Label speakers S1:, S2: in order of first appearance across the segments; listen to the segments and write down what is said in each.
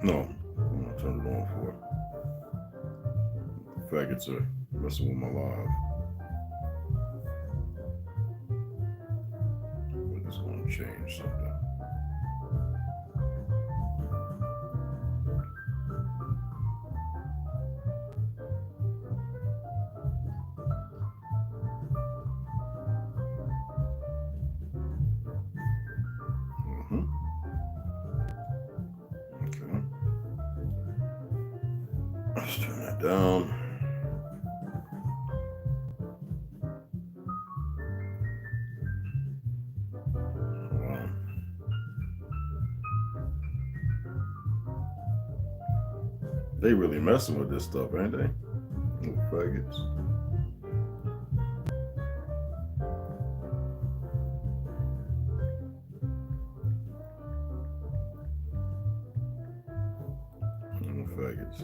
S1: No, I'm gonna turn it on for it. Faggots are messing with my live. But it's gonna change something. Okay. Let's turn that down. Wow. They really messing with this stuff, ain't they? Little faggots. Faggots.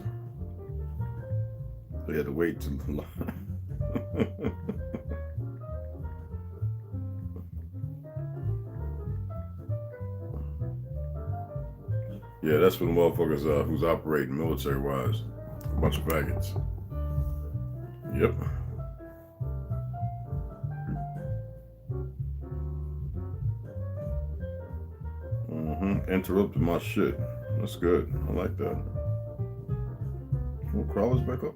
S1: They had to wait till the yeah, that's for the motherfuckers who's operating military wise. A bunch of faggots. Yep. Interrupted my shit. That's good. I like that. Oh, crawlers back up.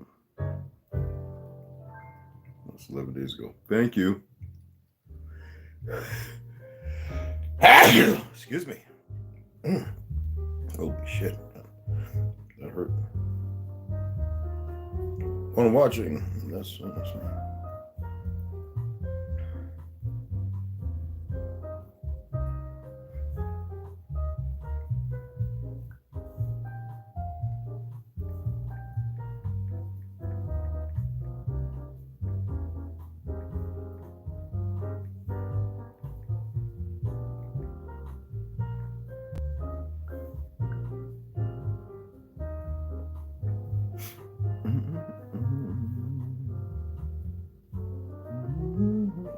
S1: That's 11 days ago. Thank you. Excuse me. Holy shit. That hurt. What I'm watching. That's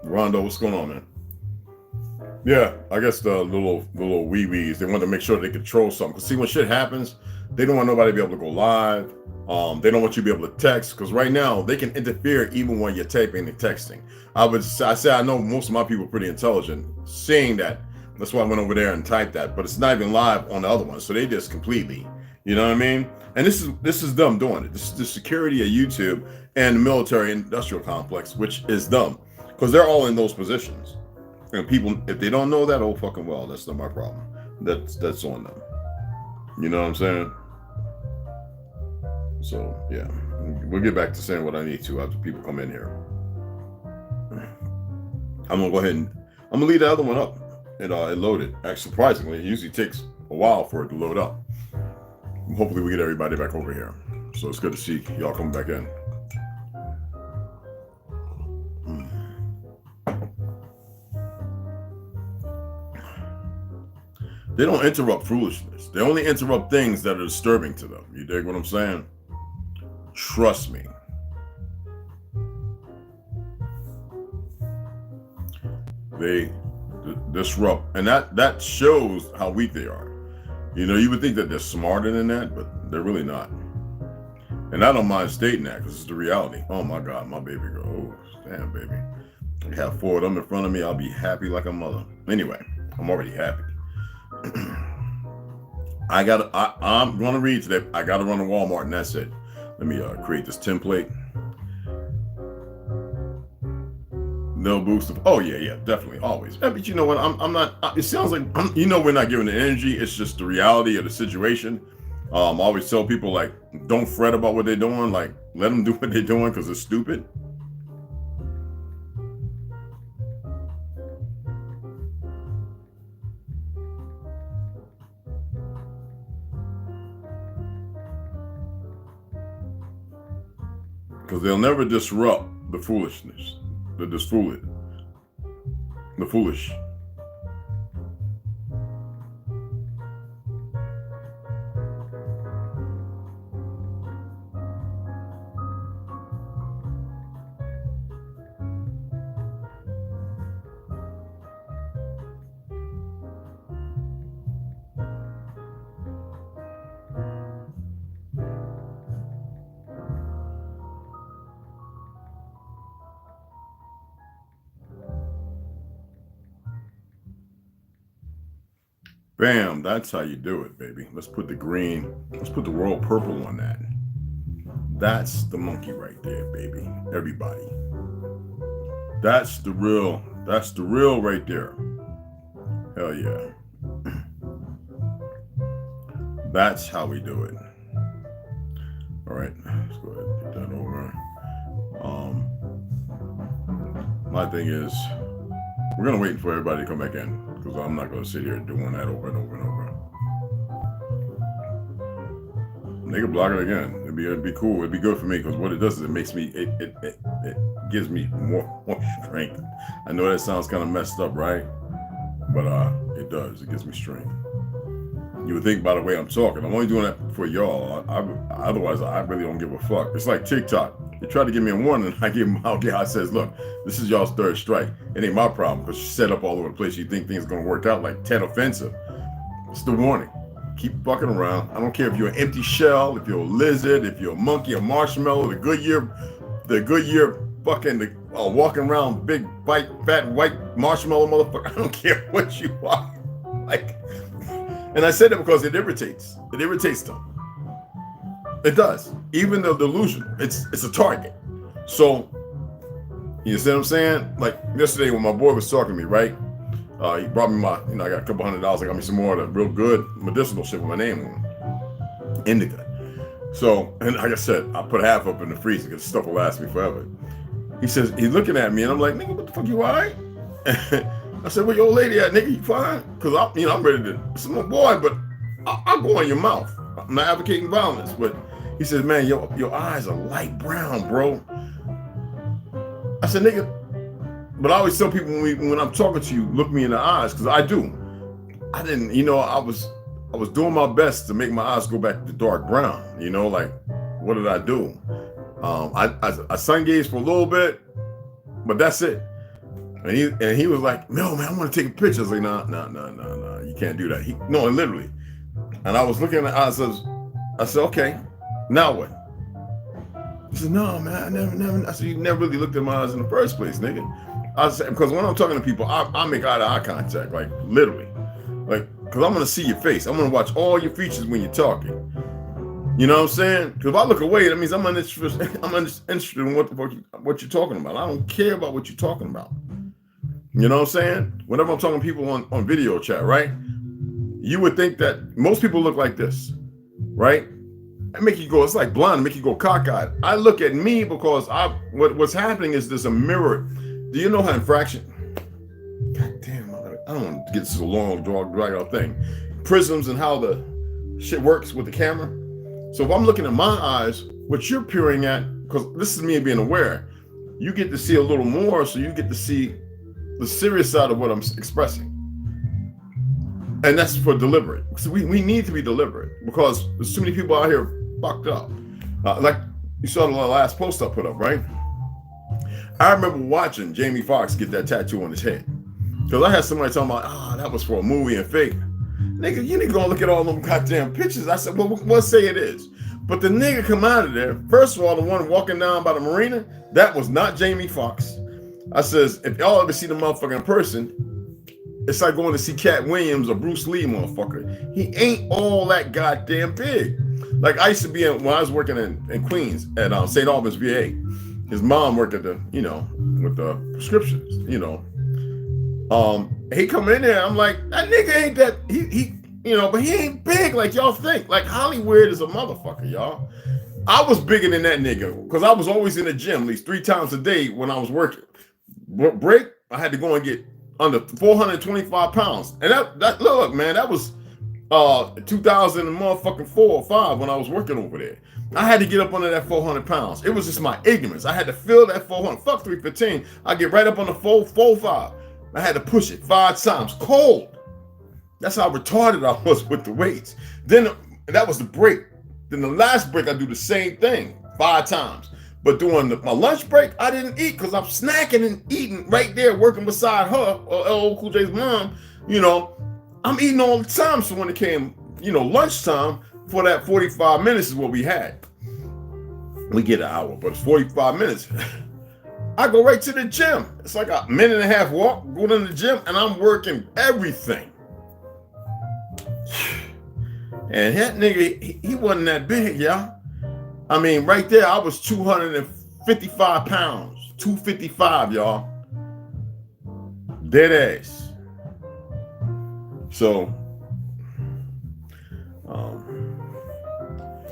S1: Rondo, what's going on, man? Yeah, I guess the little wee-wees, they want to make sure they control something. Because see, when shit happens, they don't want nobody to be able to go live. They don't want you to be able to text. Because right now, they can interfere even when you're typing and texting. I say I know most of my people are pretty intelligent. Seeing that, that's why I went over there and typed that. But it's not even live on the other one. So they just completely, you know what I mean? And this is them doing it. This is the security of YouTube and the military industrial complex, which is them. Because they're all in those positions. And people, if they don't know that, oh fucking well, that's not my problem. That's on them. You know what I'm saying? So yeah, we'll get back to saying what I need to after people come in here. I'm gonna go ahead and I'm gonna leave the other one up and load it. Actually, surprisingly, it usually takes a while for it to load up. Hopefully, we get everybody back over here. So it's good to see y'all coming back in. They don't interrupt foolishness. They only interrupt things that are disturbing to them. You dig what I'm saying? Trust me. They disrupt. And that shows how weak they are. You know, you would think that they're smarter than that, but they're really not. And I don't mind stating that because it's the reality. Oh my God, my baby girl. Oh, damn, baby. I have 4 of them in front of me. I'll be happy like a mother. Anyway, I'm already happy. I'm going to read today. I got to run to Walmart and that's it. Let me create this template. No boost of, oh yeah, definitely, always. But you know what? I'm not. It sounds like we're not giving the energy. It's just the reality of the situation. I always tell people like, don't fret about what they're doing. Like, let them do what they're doing because it's stupid. Because they'll never disrupt the foolishness. The foolish. The foolish. Bam, that's how you do it, baby. Let's put the green, let's put the royal purple on that. That's the monkey right there, baby. Everybody. That's the real right there. Hell yeah. That's how we do it. All right, let's go ahead and put that over. My thing is, we're gonna wait for everybody to come back in, because I'm not gonna sit here doing that over and over and over. They can block it again. It'd be cool. It'd be good for me, because what it does is it makes me, it gives me more strength. I know that sounds kind of messed up, right? But it does. It gives me strength. You would think by the way I'm talking, I'm only doing that for y'all. Otherwise, I really don't give a fuck. It's like TikTok. You try to give me a warning, I give them out there. I says, look, this is y'all's third strike. It ain't my problem, because you set up all over the place. You think things are gonna work out like Ted Offensive. It's the warning. Keep fucking around. I don't care if you're an empty shell, if you're a lizard, if you're a monkey, a marshmallow, the Goodyear fucking walking around big, bite, fat, white marshmallow motherfucker. I don't care what you are. Like, and I said it because it irritates. It irritates them. It does. Even the delusional, it's a target. So, you see what I'm saying? Like yesterday when my boy was talking to me, right? He brought me my, I got a couple $100. I got me some more of the real good medicinal shit with my name on. Indica. So, and like I said, I put half up in the freezer because stuff will last me forever. He says, he's looking at me and I'm like, nigga, what the fuck, you all right? I said, where your old lady at, nigga? You fine? Because I'm ready to, it's my boy, but I'll go in your mouth. I'm not advocating violence, but he says, man, your eyes are light brown, bro. I said, nigga, but I always tell people when I'm talking to you, look me in the eyes, because I do. I didn't, I was doing my best to make my eyes go back to dark brown. Like, what did I do? I sun gazed for a little bit, but that's it. And he was like, no, man, I want to take a picture. I was like, no, you can't do that. No, literally. And I was looking at the eyes. I said, okay, now what? He said, no, man, I never. I said, you never really looked at my eyes in the first place, nigga. I said, because when I'm talking to people, I make eye-to-eye contact, like literally, like, because I'm gonna see your face. I'm gonna watch all your features when you're talking. You know what I'm saying? Because if I look away, that means I'm uninterested. I'm interested in what you're talking about. I don't care about what you're talking about. You know what I'm saying? Whenever I'm talking to people on video chat, right? You would think that most people look like this, right? I make you go, it's like blind, make you go cockeyed. I look at me because what's happening is there's a mirror. Do you know how infraction? God damn, I don't want to get this long, drag out thing. Prisms and how the shit works with the camera. So if I'm looking at my eyes, what you're peering at, because this is me being aware, you get to see a little more, so you get to see the serious side of what I'm expressing. And that's for deliberate. So we need to be deliberate, because there's too many people out here fucked up. Like you saw the last post I put up, right? I remember watching Jamie Foxx get that tattoo on his head. Because I had somebody talking about, that was for a movie and fake. Nigga, you need to go look at all them goddamn pictures. I said, well, let's say it is. But the nigga come out of there, first of all, the one walking down by the marina, that was not Jamie Foxx. I says, if y'all ever see the motherfucker in person, it's like going to see Cat Williams or Bruce Lee, motherfucker. He ain't all that goddamn big. Like I used to be when I was working in Queens at St. Albans VA. His mom worked at the, with the prescriptions, he come in there, I'm like, that nigga ain't that, he but he ain't big like y'all think. Like Hollywood is a motherfucker, y'all. I was bigger than that nigga because I was always in the gym at least 3 times a day when I was working. Break, I had to go and get under 425 pounds. And that look, man, that was 2004 or 5 when I was working over there. I had to get up under that 400 pounds. It was just my ignorance. I had to feel that 400. Fuck 315. I get right up on the 405. I had to push it 5 times, cold. That's how retarded I was with the weights. Then that was the break. Then the last break, I do the same thing 5 times. But during my lunch break, I didn't eat because I'm snacking and eating right there, working beside her or LL Cool J's mom. You know, I'm eating all the time. So when it came, you know, lunchtime, for that 45 minutes is what we had. We get an hour, but it's 45 minutes. I go right to the gym. It's like a minute and a half walk, go to the gym, and I'm working everything. And that nigga, he wasn't that big, y'all. I mean, right there, I was 255 pounds. 255, y'all. Dead ass. So,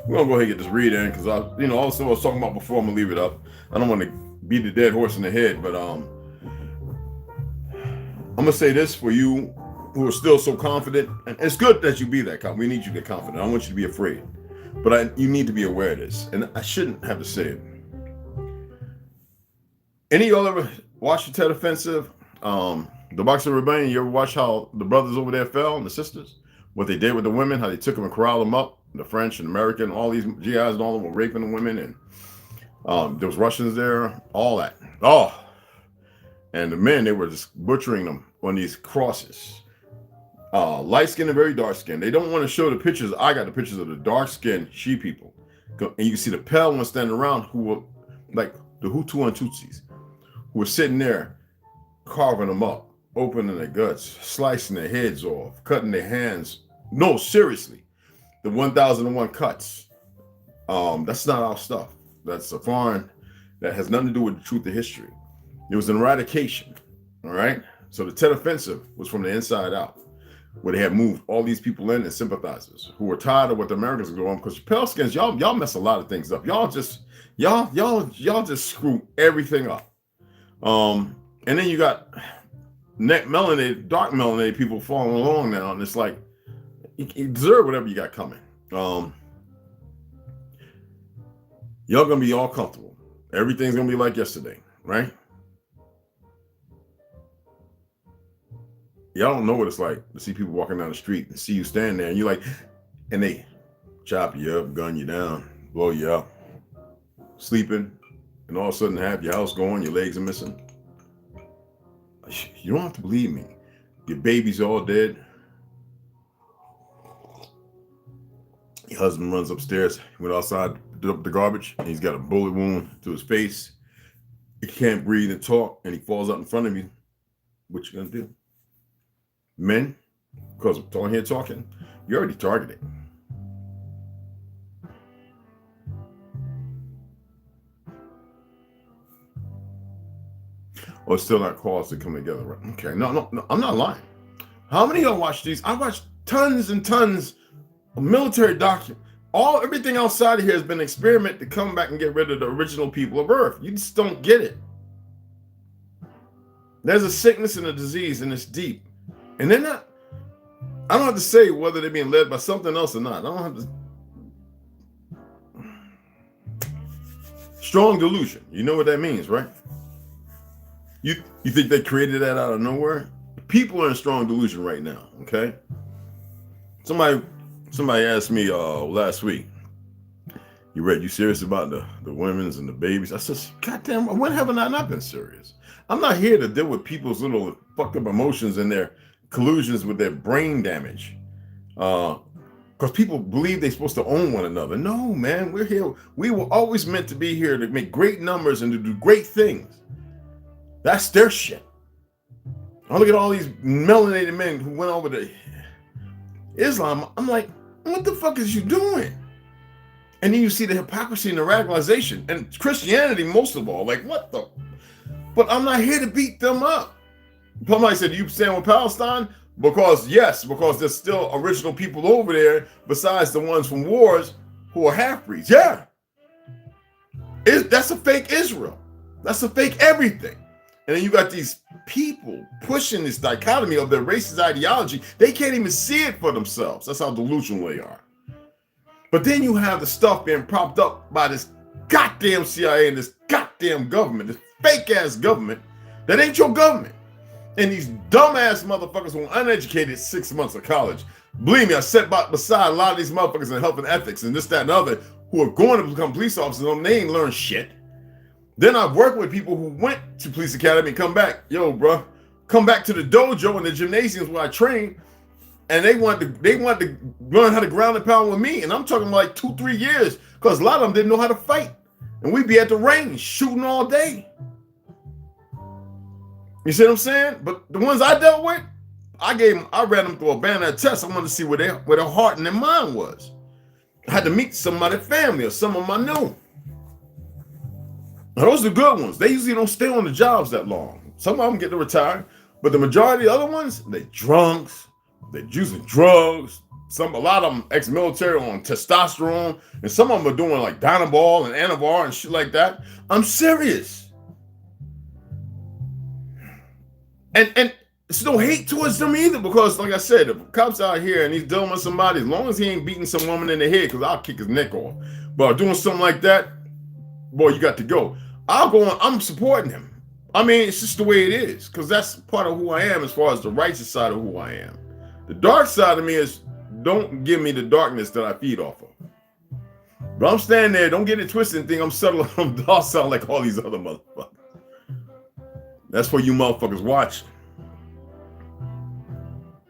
S1: we're gonna go ahead and get this read in because also I was talking about before. I'm gonna leave it up. I don't want to beat the dead horse in the head, but I'm gonna say this for you who are still so confident, and it's good that you be that confident. We need you to get confident. I don't want you to be afraid, but you need to be aware of this, and I shouldn't have to say it. Any of y'all ever watched the Tet Offensive? The Boxing Rebellion, you ever watch how the brothers over there fell and the sisters? What they did with the women, how they took them and corralled them up? The French and American, all these GIs and all of them were raping the women, and there was Russians there, all that. Oh, and the men, they were just butchering them on these crosses. Light skin and very dark skin. They don't want to show the pictures. I got the pictures of the dark skinned she people, and you can see the pale ones standing around who were like the Hutu and Tutsis, who were sitting there carving them up, opening their guts, slicing their heads off, cutting their hands. No, seriously. The 1001 cuts. That's not our stuff. That's a foreign, that has nothing to do with the truth of history. It was an eradication. All right. So the Tet Offensive was from the inside out, where they had moved all these people in and sympathizers who were tired of what the Americans were doing. Because pale skins, y'all mess a lot of things up. Y'all just screw everything up. And then you got melanated, dark melanated people following along now, and it's like, you deserve whatever you got coming. Y'all gonna be all comfortable. Everything's gonna be like yesterday, right? Y'all don't know what it's like to see people walking down the street and see you stand there and you're like, and they chop you up, gun you down, blow you up, sleeping, and all of a sudden have your house going, your legs are missing. You don't have to believe me. Your baby's all dead. Your husband runs upstairs, went outside, did up the garbage, and he's got a bullet wound to his face. He can't breathe and talk, and he falls out in front of you. What you gonna do? Men, because I'm talking here talking, you're already targeted. Or it's still not cause to come together, right? Okay, no, I'm not lying. How many of y'all watch these? I watched tons and tons of military documents. Everything outside of here has been an experiment to come back and get rid of the original people of Earth. You just don't get it. There's a sickness and a disease, and it's deep. And they're not, I don't have to say whether they're being led by something else or not. I don't have to. Strong delusion. You know what that means, right? You think they created that out of nowhere? People are in strong delusion right now, okay? Somebody asked me last week, you serious about the women's and the babies? I said, goddamn, when haven't I not been serious? I'm not here to deal with people's little fucked up emotions and their collusions with their brain damage. Because people believe they're supposed to own one another. No, man, we're here. We were always meant to be here to make great numbers and to do great things. That's their shit. I look at all these melanated men who went over to Islam. I'm like, what the fuck is you doing? And then you see the hypocrisy and the radicalization and Christianity most of all. Like, what the? But I'm not here to beat them up. Somebody said, you stand with Palestine? Because there's still original people over there besides the ones from wars who are half-breeds. Yeah. That's a fake Israel. That's a fake everything. And then you got these people pushing this dichotomy of their racist ideology. They can't even see it for themselves. That's how delusional they are. But then you have the stuff being propped up by this goddamn CIA and this goddamn government, this fake ass government that ain't your government. And these dumbass motherfuckers who are uneducated 6 months of college. Believe me, I sat beside a lot of these motherfuckers in health and ethics and this, that, and other who are going to become police officers and they ain't learned shit. Then I've worked with people who went to police academy and come back. Yo, bro, come back to the dojo and the gymnasiums where I train, and they want to learn how to ground and pound with me. And I'm talking like 2-3 years, because a lot of them didn't know how to fight. And we'd be at the range shooting all day. You see what I'm saying? But the ones I dealt with, I ran them through a Banner test. I wanted to see where their heart and their mind was. I had to meet some of their family or some of them I knew. Now, those are the good ones. They usually don't stay on the jobs that long. Some of them get to retire, but the majority of the other ones, they drunks, they're using drugs. A lot of them ex-military on testosterone, and some of them are doing like Dynabol and Anavar and shit like that. I'm serious. And it's no hate towards them either, because like I said, if a cop's out here and he's dealing with somebody, as long as he ain't beating some woman in the head, because I'll kick his neck off. But doing something like that, boy, you got to go. I'll go on, I'm supporting him. I mean, it's just the way it is, because that's part of who I am as far as the righteous side of who I am. The dark side of me is, don't give me the darkness that I feed off of. But I'm standing there, don't get it twisted and think I'm subtle, I'm docile like all these other motherfuckers. That's for you motherfuckers watching.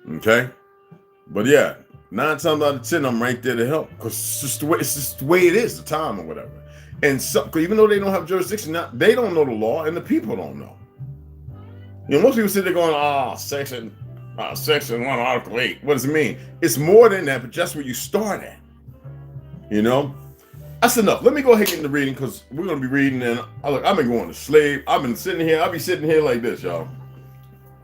S1: Okay? But yeah, 9 times out of 10, I'm right there to help. Because it's just the way it is, the time or whatever. And so, even though they don't have jurisdiction, they don't know the law, and the people don't know. You know, most people sit there going, Section 1, Article 8. What does it mean? It's more than that, but just where you start at. You know? That's enough. Let me go ahead and get into reading, because we're going to be reading, and I've been going to sleep. I'll be sitting here like this, y'all.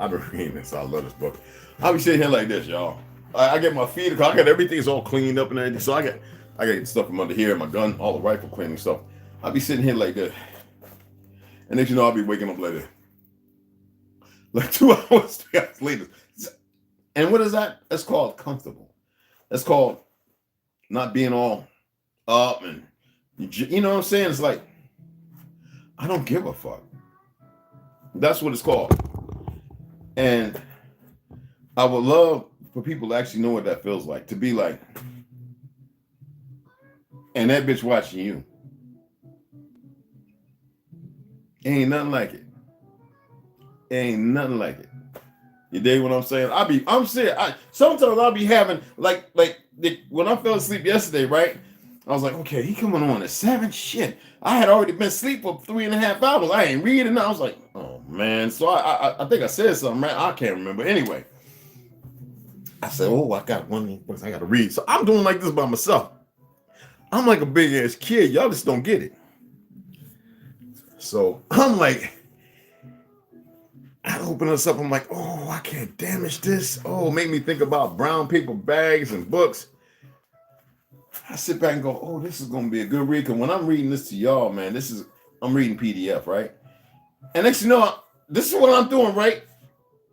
S1: I've been reading this. I love this book. I'll be sitting here like this, y'all. I get my feet, because I got everything is all cleaned up and everything. So I got stuff from under here, my gun, all the rifle cleaning stuff. I'll be sitting here like this. And next you know, I'll be waking up later. Like 2 hours, 3 hours later. And what is that? That's called comfortable. That's called not being all up and, you know what I'm saying? It's like, I don't give a fuck. That's what it's called. And I would love for people to actually know what that feels like. To be like, and that bitch watching you. Ain't nothing like it. Ain't nothing like it. You dig what I'm saying? I'm serious. Sometimes I'll be having when I fell asleep yesterday, right? I was like, okay, he coming on at 7. Shit, I had already been asleep for 3.5 hours. I ain't reading. I was like, oh man. So I think I said something, right? I can't remember. Anyway, I said, oh, I got one book I got to read. So I'm doing like this by myself. I'm like a big ass kid. Y'all just don't get it. So I'm like, I open this up. I'm like, oh, I can't damage this. Oh, make me think about brown paper bags and books. I sit back and go, oh, this is going to be a good read. Because when I'm reading this to y'all, man, I'm reading PDF, right? And next you know, this is what I'm doing, right?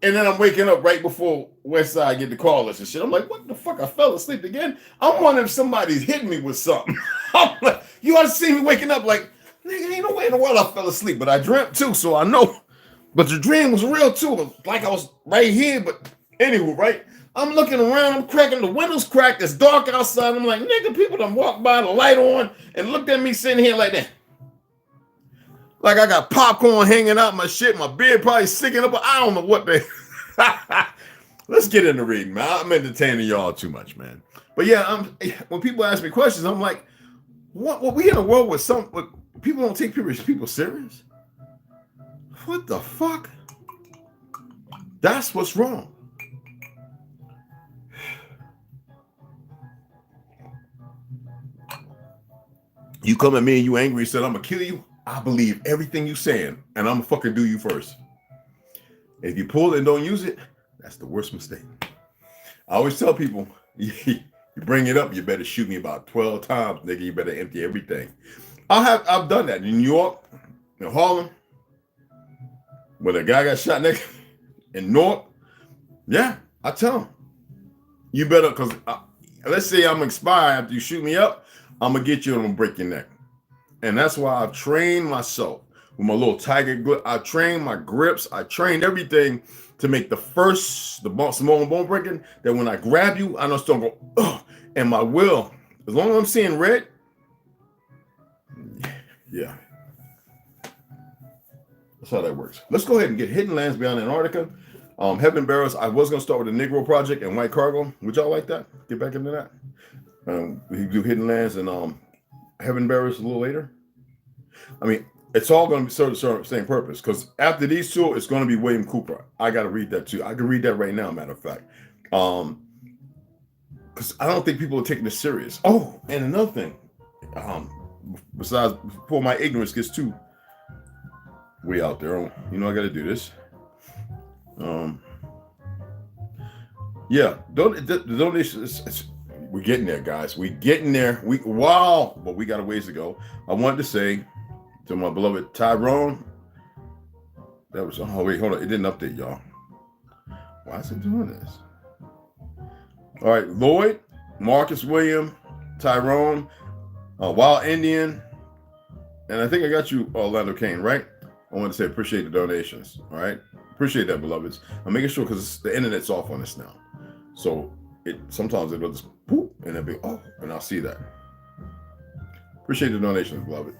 S1: And then I'm waking up right before Westside get the call us and shit. I'm like, what the fuck? I fell asleep again? I'm wondering if somebody's hitting me with something. I'm like, you ought to see me waking up like, nigga, ain't no way in the world I fell asleep. But I dreamt too, so I know. But the dream was real too. Like I was right here, but anywho, right? I'm looking around, I'm cracking, the windows cracked, it's dark outside. I'm like, nigga, people done walked by, the light on, and looked at me sitting here like that. Like I got popcorn hanging out my shit, my beard probably sticking up, but I don't know what they... Let's get into reading, man. I'm entertaining y'all too much, man. But yeah, when people ask me questions, I'm like, what we in a world with people don't take people serious? What the fuck? That's what's wrong. You come at me and you angry and said, I'm going to kill you. I believe everything you saying, and I'm going to fucking do you first. If you pull it and don't use it, that's the worst mistake. I always tell people, you bring it up, you better shoot me about 12 times, nigga. You better empty everything. I've done that in New York, in Harlem, when a guy got shot next in North. Yeah, I tell him, you better, because let's say I'm expired after you shoot me up, I'm going to get you and I'm going to break your neck. And that's why I've trained myself with my little tiger grip. I trained my grips. I trained everything to make the small bone breaking, that when I grab you, I know it's don't go, ugh, and my will, as long as I'm seeing red, yeah. That's how that works. Let's go ahead and get Hidden Lands Beyond Antarctica. Heaven Bearers, I was going to start with the Negro Project and White Cargo. Would y'all like that? Get back into that. We do Hidden Lands and Heaven Bearers a little later. I mean, it's all going to serve the same purpose, because after these two, it's going to be William Cooper. I got to read that too. I can read that right now, matter of fact. Because I don't think people are taking this serious. Oh, and another thing, besides, before my ignorance gets too way out there, you know I got to do this. Yeah, the donations. We're getting there, guys. We're getting there. But we got a ways to go. I wanted to say to my beloved Tyrone, that was, oh wait, hold on, it didn't update, y'all. Why is it doing this? All right, Lloyd, Marcus William, Tyrone, Wild Indian, and I think I got you, Orlando Kane, right? I want to say appreciate the donations. All right, appreciate that, beloveds. I'm making sure, because the internet's off on this now, so sometimes it'll just poop and it'll be and I'll see that. Appreciate the donations, beloveds.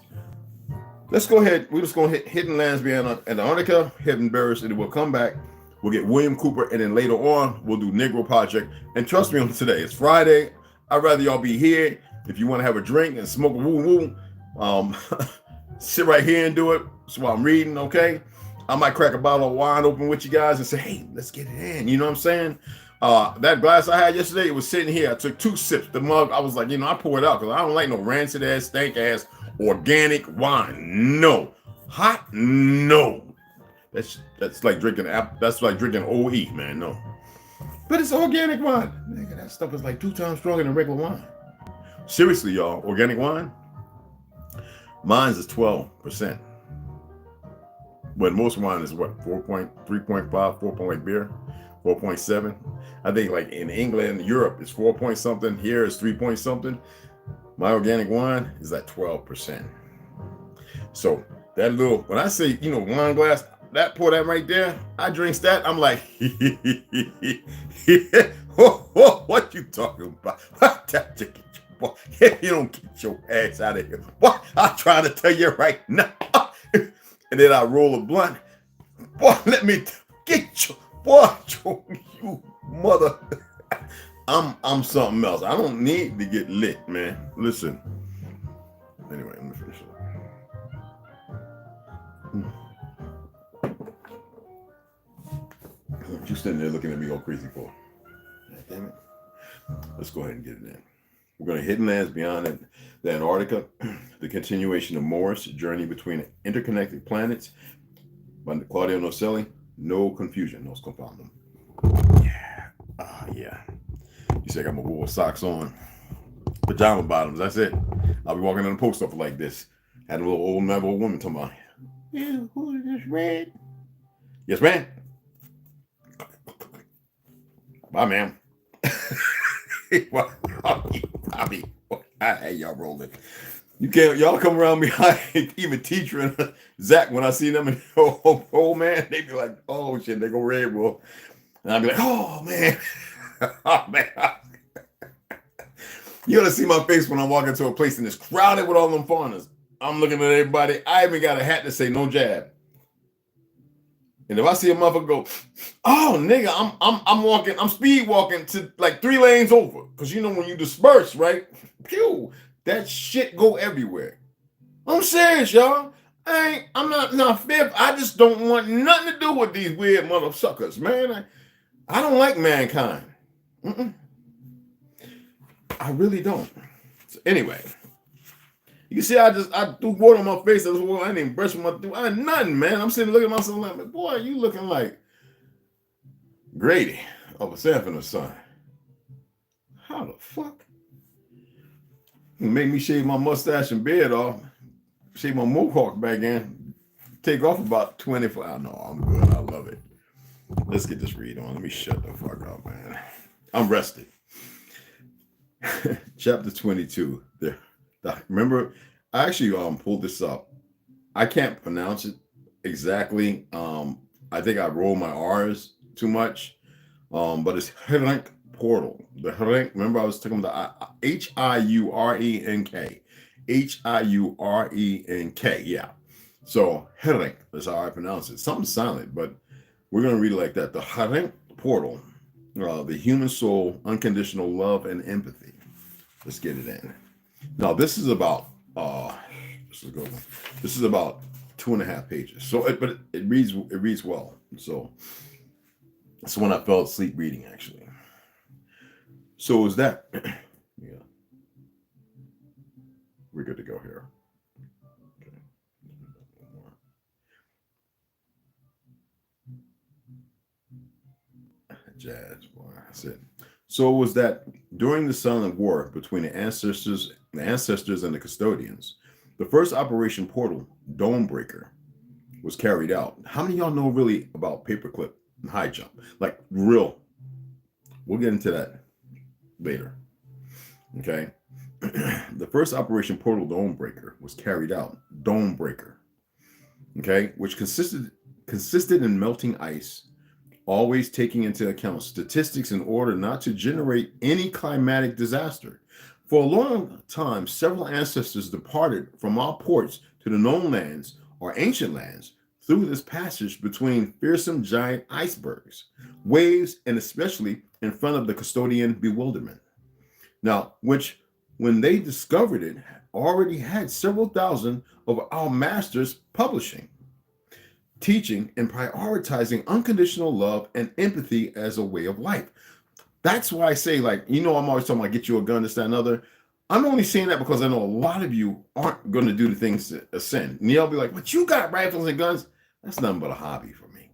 S1: Let's go ahead. We're just going to hit Hidden Lands Beyond Antarctica, Heaven Bearers, and then we'll come back. We'll get William Cooper, and then later on, we'll do Negro Project. And trust me on today, it's Friday. I'd rather y'all be here. If you want to have a drink and smoke a woo-woo, sit right here and do it. That's why I'm reading, okay? I might crack a bottle of wine open with you guys and say, hey, let's get it in. You know what I'm saying? That glass I had yesterday, it was sitting here. I took 2 sips. The mug, I was like, I pour it out because I don't like no rancid ass, stank ass, organic wine. No. Hot? No. That's like drinking that's like drinking OE, man. No. But it's organic wine. Nigga, that stuff is like 2 times stronger than regular wine. Seriously, y'all, organic wine? Mine's is 12%. But most wine is what? 3.5, 4 point beer, 4.7. I think like in England, Europe, it's 4 point something. Here it's 3 point something. My organic wine is at 12%. So that little, when I say, wine glass, pour that right there, I drinks that, I'm like, what you talking about? Boy, if you don't get your ass out of here, boy, I'm trying to tell you right now. And then I roll a blunt. Boy, let me get you, boy, you mother. I'm something else. I don't need to get lit, man. Listen. Anyway, let me finish it. What you standing there looking at me all crazy for? God damn it. Let's go ahead and get it in. We're going to Hidden Lands Beyond the Antarctica, the continuation of Morris' journey between interconnected planets by Claudio Nocelli. No confusion, no confound them. Yeah. You say I got my wool socks on, pajama bottoms. That's it. I'll be walking in the post office like this. Had a little old woman talking about, yeah, who is this red? Yes, ma'am. Bye, ma'am. I hate y'all rolling. You can't, y'all come around me. I even teacher and Zach, when I see them and old man, they be like, oh shit, they go red, bro. And I'll be like, oh man. Oh man. You gotta see my face when I walk into a place and it's crowded with all them foreigners. I'm looking at everybody. I even got a hat to say no jab. And if I see a motherfucker go, oh nigga, I'm speed walking to like 3 lanes over. Cause when you disperse, right? Pew, that shit go everywhere. I'm serious, y'all. I'm not fifth. I just don't want nothing to do with these weird mother suckers, man. I don't like mankind. I really don't. So anyway, you see, I threw water on my face. I didn't even brush my teeth. I had nothing, man. I'm sitting looking at myself like, boy, you looking like Grady of a Sanford and Son. How the fuck? You make me shave my mustache and beard off, shave my mohawk back in, take off about 25. No, I'm good. I love it. Let's get this read on. Let me shut the fuck up, man. I'm rested. Chapter 22. There. Remember, I actually pulled this up I can't pronounce it exactly. I think I roll my R's too much. But it's Hirenk portal. The Hirenk, remember I was talking about the Hiurenk. Hiurenk. Yeah. So Hirenk is how I pronounce it. Something silent, but we're going to read it like that. The Hirenk portal, the human soul, unconditional love and empathy. Let's get it in. Now, this is about, this is a good one. This is about 2.5 pages. So, but it reads well. So, that's when I fell asleep reading, actually. So is that, yeah, we're good to go here. Okay. Jazz, boy, that's it. So it was that during the silent war between the ancestors and the custodians, the first Operation Portal, Dome Breaker, was carried out. How many of y'all know really about paperclip and high jump? Like real. We'll get into that later. Okay. The first Operation Portal Dome Breaker was carried out. Dome Breaker. Okay, which consisted in melting ice, always taking into account statistics in order not to generate any climatic disaster. For a long time, several ancestors departed from our ports to the known lands or ancient lands through this passage between fearsome giant icebergs, waves, and especially in front of the custodian bewilderment. Now, which, when they discovered it, already had several thousand of our masters publishing, teaching, and prioritizing unconditional love and empathy as a way of life. That's why I say, like, I'm always talking about get you a gun, this, that, and other. I'm only saying that because I know a lot of you aren't going to do the things to ascend. And you'll be like, but you got rifles and guns. That's nothing but a hobby for me.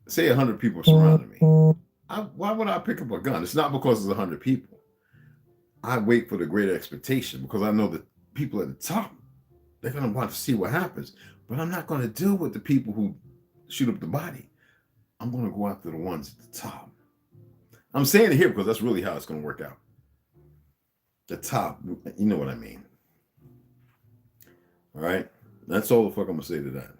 S1: Say 100 people surrounding me. Why would I pick up a gun? It's not because it's 100 people. I wait for the greater expectation because I know that people at the top, they're going to want to see what happens. But I'm not going to deal with the people who shoot up the body. I'm going to go after the ones at the top. I'm saying it here because that's really how it's going to work out. The top, you know what I mean. All right. That's all the fuck I'm going to say to that.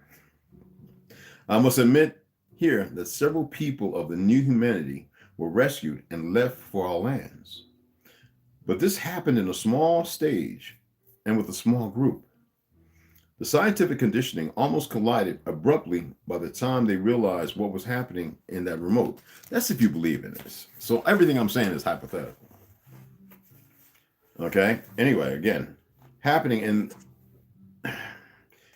S1: I must admit here that several people of the new humanity were rescued and left for our lands. But this happened in a small stage and with a small group. The scientific conditioning almost collided abruptly by the time they realized what was happening in that remote. That's if you believe in this. So everything I'm saying is hypothetical. Okay? Anyway, again, happening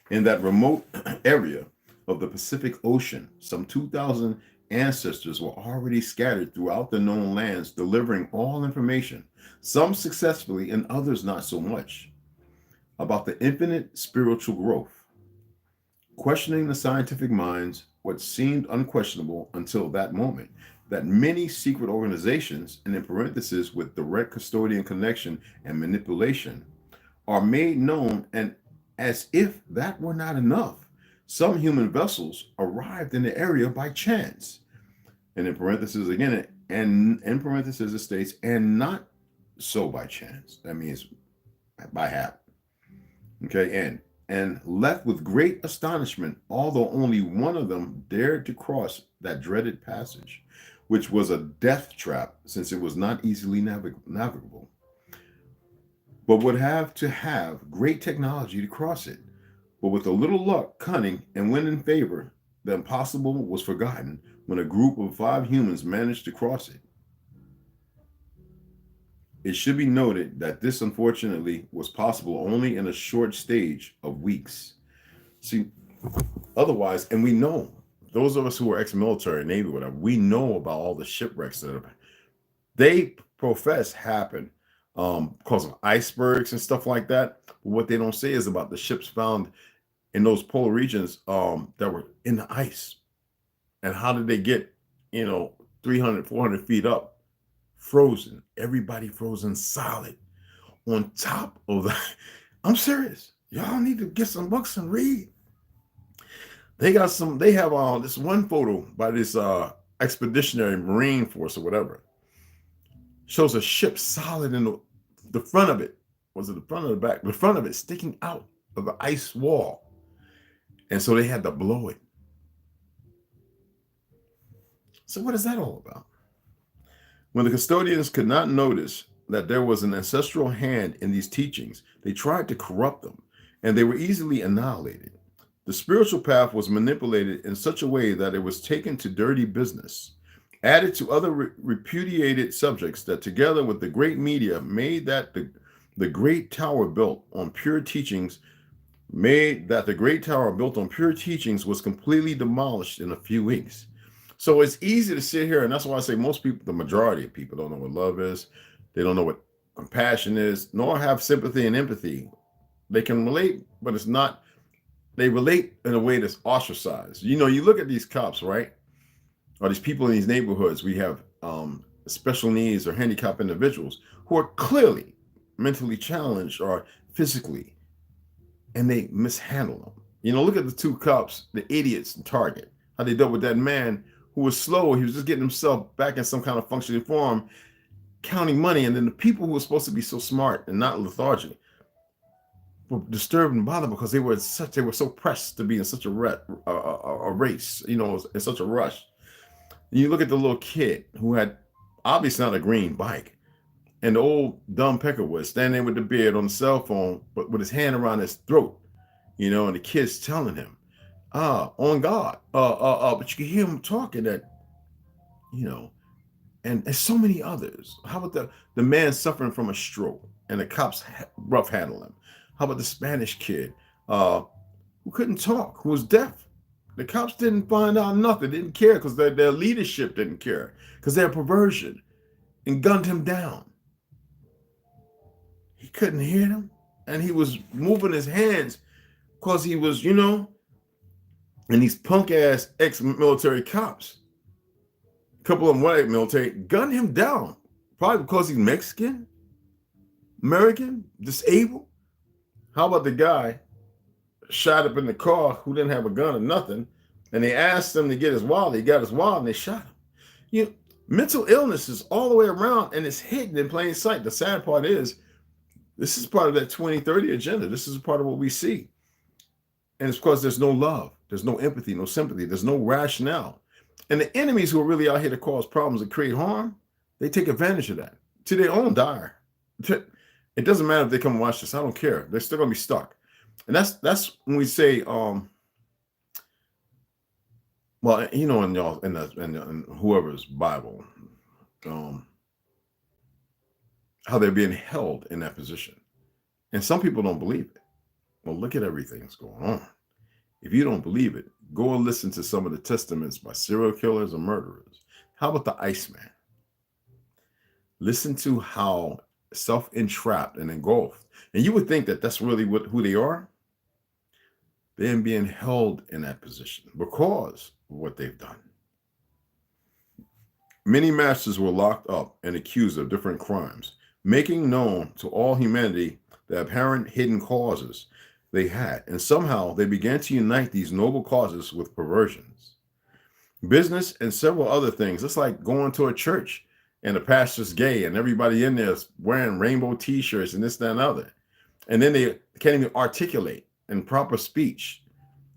S1: in that remote area of the Pacific Ocean, some 2,000 ancestors were already scattered throughout the known lands, delivering all information, some successfully and others not so much, about the infinite spiritual growth, questioning the scientific minds what seemed unquestionable until that moment, that many secret organizations, and in parentheses with direct custodian connection and manipulation, are made known, and as if that were not enough, some human vessels arrived in the area by chance. And in parentheses again, and in parentheses it states, and not so by chance. That means by hap. Okay, and left with great astonishment, although only one of them dared to cross that dreaded passage, which was a death trap since it was not easily navigable, but would have to have great technology to cross it. But with a little luck, cunning, and when in favor, the impossible was forgotten when a group of 5 humans managed to cross it. It should be noted that this, unfortunately, was possible only in a short stage of weeks. See, otherwise, and we know, those of us who are ex-military, Navy, whatever, we know about all the shipwrecks that they profess happen because of icebergs and stuff like that. But what they don't say is about the ships found in those polar regions that were in the ice. And how did they get, 300, 400 feet up? Frozen, everybody frozen solid on top of the. I'm serious. Y'all need to get some books and read. They have this one photo by this expeditionary Marine Force or whatever. Shows a ship solid in the front of it. Was it the front or the back? The front of it sticking out of the ice wall. And so they had to blow it. So what is that all about? When the custodians could not notice that there was an ancestral hand in these teachings, they tried to corrupt them, and they were easily annihilated. The spiritual path was manipulated in such a way that it was taken to dirty business, added to other repudiated subjects that together with the great media made that the great tower built on pure teachings was completely demolished in a few weeks. So it's easy to sit here, and that's why I say most people, the majority of people, don't know what love is. They don't know what compassion is, nor have sympathy and empathy. They can relate, but it's not, they relate in a way that's ostracized. You know, you look at these cops, right? Or these people in these neighborhoods, we have special needs or handicapped individuals who are clearly mentally challenged or physically, and they mishandle them. You know, look at the two cops, the idiots in Target, how they dealt with that man who was slow. He was just getting himself back in some kind of functioning form, counting money. And then the people who were supposed to be so smart and not lethargic were disturbed and bothered because they were so pressed to be in such a race, you know, in such a rush. And you look at the little kid who had obviously not a green bike, and the old dumb pecker was standing there with the beard on the cell phone, but with his hand around his throat, you know, and the kid's telling him, on God, but you can hear him talking that, you know, and so many others. How about the man suffering from a stroke and the cops rough handle him? How about the Spanish kid who couldn't talk, who was deaf? The cops didn't find out nothing, didn't care because their leadership didn't care because their perversion, and gunned him down. He couldn't hear them, and he was moving his hands because he was, you know, and these punk ass ex-military cops, a couple of them white military, gunned him down, probably because he's Mexican, American, disabled. How about the guy shot up in the car who didn't have a gun or nothing, and they asked him to get his wallet. He got his wallet, and they shot him. You know, mental illness is all the way around, and it's hidden in plain sight. The sad part is, this is part of that 2030 agenda. This is part of what we see. And it's because there's no love, there's no empathy, no sympathy, there's no rationale. And the enemies who are really out here to cause problems and create harm, they take advantage of that to their own dire. It doesn't matter if they come and watch this. I don't care. They're still gonna be stuck. And that's when we say, well, you know, in y'all in whoever's Bible, how they're being held in that position. And some people don't believe it. Well, look at everything that's going on. If you don't believe it, go and listen to some of the testaments by serial killers and murderers. How about the Iceman? Listen to how self-entrapped and engulfed. And you would think that that's really who they are. They're being held in that position because of what they've done. Many masters were locked up and accused of different crimes, making known to all humanity the apparent hidden causes they had, and somehow they began to unite these noble causes with perversions, business, and several other things. It's like going to a church and the pastor's gay and everybody in there is wearing rainbow t-shirts and this, that, and other. And then they can't even articulate in proper speech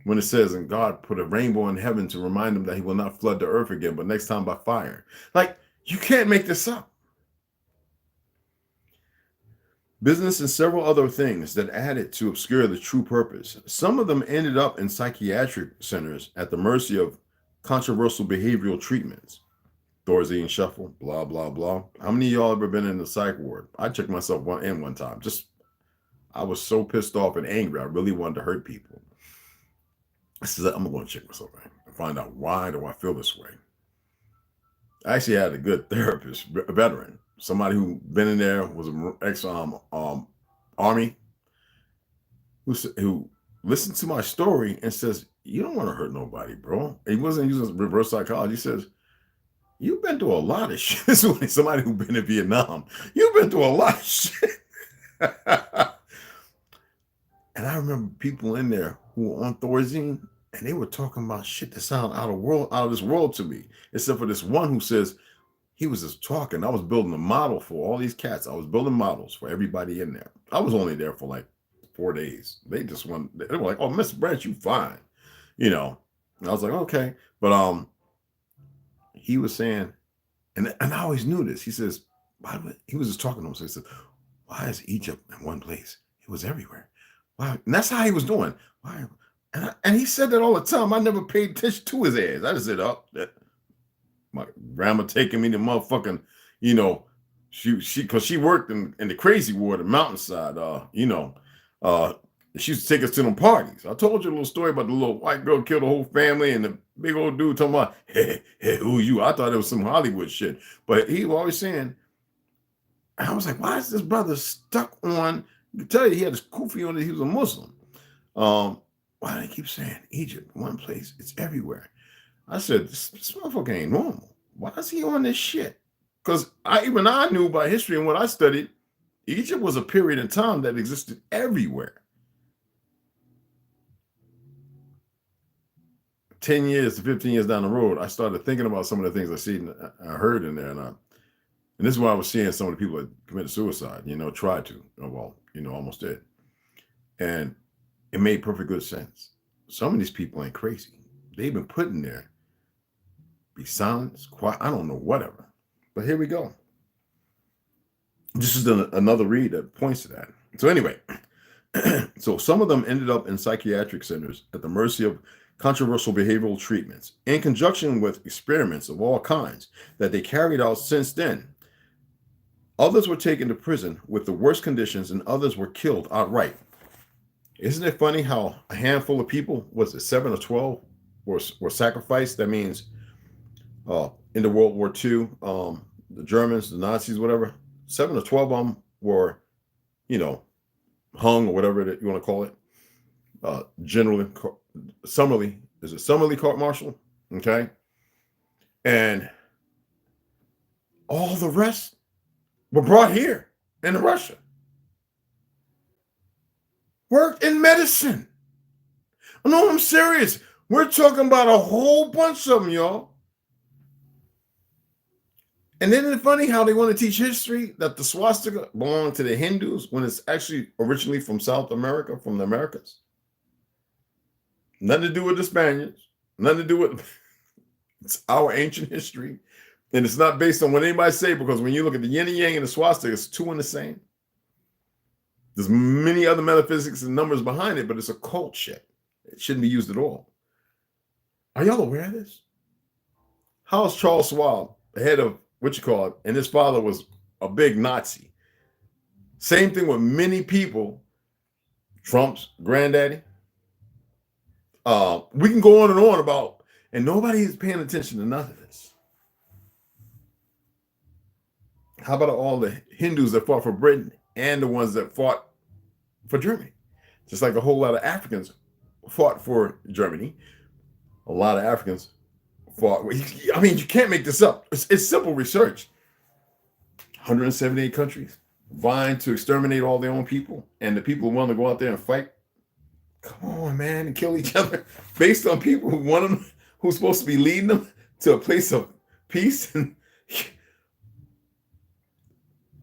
S1: when it says, and God put a rainbow in heaven to remind them that he will not flood the earth again, but next time by fire. Like, you can't make this up. Business and several other things that added to obscure the true purpose. Some of them ended up in psychiatric centers at the mercy of controversial behavioral treatments. Thorazine shuffle, blah, blah, blah. How many of y'all ever been in the psych ward? I checked myself one time. I was so pissed off and angry. I really wanted to hurt people. I said, I'm going to check myself out and find out, why do I feel this way? I actually had a good therapist, a veteran, somebody who been in there, was an ex-army, who listened to my story and says, you don't want to hurt nobody, bro. He wasn't using reverse psychology. He says, you've been through a lot of shit. This is somebody who's been in Vietnam. You've been through a lot of shit. And I remember people in there who were on Thorazine, and they were talking about shit that sounded out of this world to me, except for this one who says, he was just talking. I was building a model for all these cats. I was building models for everybody in there. I was only there for like 4 days. They just want, they were like, oh, Mr. Branch, you fine. You know. And I was like, okay. But he was saying, and I always knew this. He says, he was just talking to him. So he said, why is Egypt in one place? It was everywhere. Why? And that's how he was doing. Why? And he said that all the time. I never paid attention to his ass. I just said, oh, my grandma taking me to motherfucking, you know, because she worked in the crazy ward, the mountainside, she used to take us to them parties. I told you a little story about the little white girl killed the whole family and the big old dude talking about, hey, who you? I thought it was some Hollywood shit. But he was always saying, I was like, why is this brother stuck on, you can tell you he had his kufi on it, he was a Muslim. Why do they keep saying Egypt, one place, it's everywhere? I said, this motherfucker ain't normal. Why is he on this shit? Because I knew by history and what I studied, Egypt was a period in time that existed everywhere. 10 years to 15 years down the road, I started thinking about some of the things I see and I heard in there. And this is why I was seeing some of the people that committed suicide, tried to, almost did. And it made perfect good sense. Some of these people ain't crazy. They've been put in there. Be silent, quiet, I don't know, whatever. But here we go. This is another read that points to that. So anyway, so some of them ended up in psychiatric centers at the mercy of controversial behavioral treatments, in conjunction with experiments of all kinds that they carried out since then. Others were taken to prison with the worst conditions, and others were killed outright. Isn't it funny how a handful of people, was it 7 or 12, were sacrificed? That means in the World War II, the Germans, the Nazis, whatever, 7 or 12 of them were, hung or whatever you want to call it. Summarily court-martial, okay? And all the rest were brought here into Russia. Worked in medicine. No, I'm serious. We're talking about a whole bunch of them, y'all. And isn't it funny how they want to teach history that the swastika belonged to the Hindus when it's actually originally from South America, from the Americas? Nothing to do with the Spaniards. Nothing to do with it's our ancient history. And it's not based on what anybody say, because when you look at the yin and yang and the swastika, it's two and the same. There's many other metaphysics and numbers behind it, but it's a cult shit. It shouldn't be used at all. Are y'all aware of this? How's Charles Schwab, the head of and his father was a big Nazi. Same thing with many people. Trump's granddaddy. We can go on about, and nobody is paying attention to none of this. How about all the Hindus that fought for Britain and the ones that fought for Germany? Just like a whole lot of Africans fought for Germany. A lot of Africans fought. I mean, you can't make this up. It's simple research. 178 countries vying to exterminate all their own people, and the people who want to go out there and fight. Come on, man, and kill each other based on people who want them, who's supposed to be leading them to a place of peace. And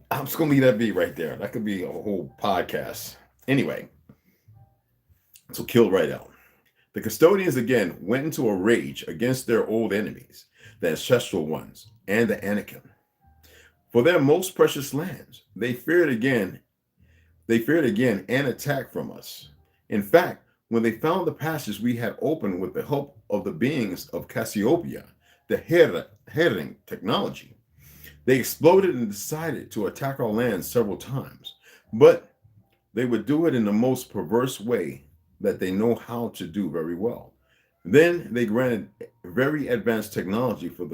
S1: I'm just gonna leave that be right there. That could be a whole podcast. Anyway, so killed right out. The custodians again went into a rage against their old enemies, the ancestral ones, and the Anakim. For their most precious lands, they feared again an attack from us. In fact, when they found the passage we had opened with the help of the beings of Cassiopeia, the herring technology, they exploded and decided to attack our land several times, but they would do it in the most perverse way that they know how to do very well. Then they granted very advanced technology for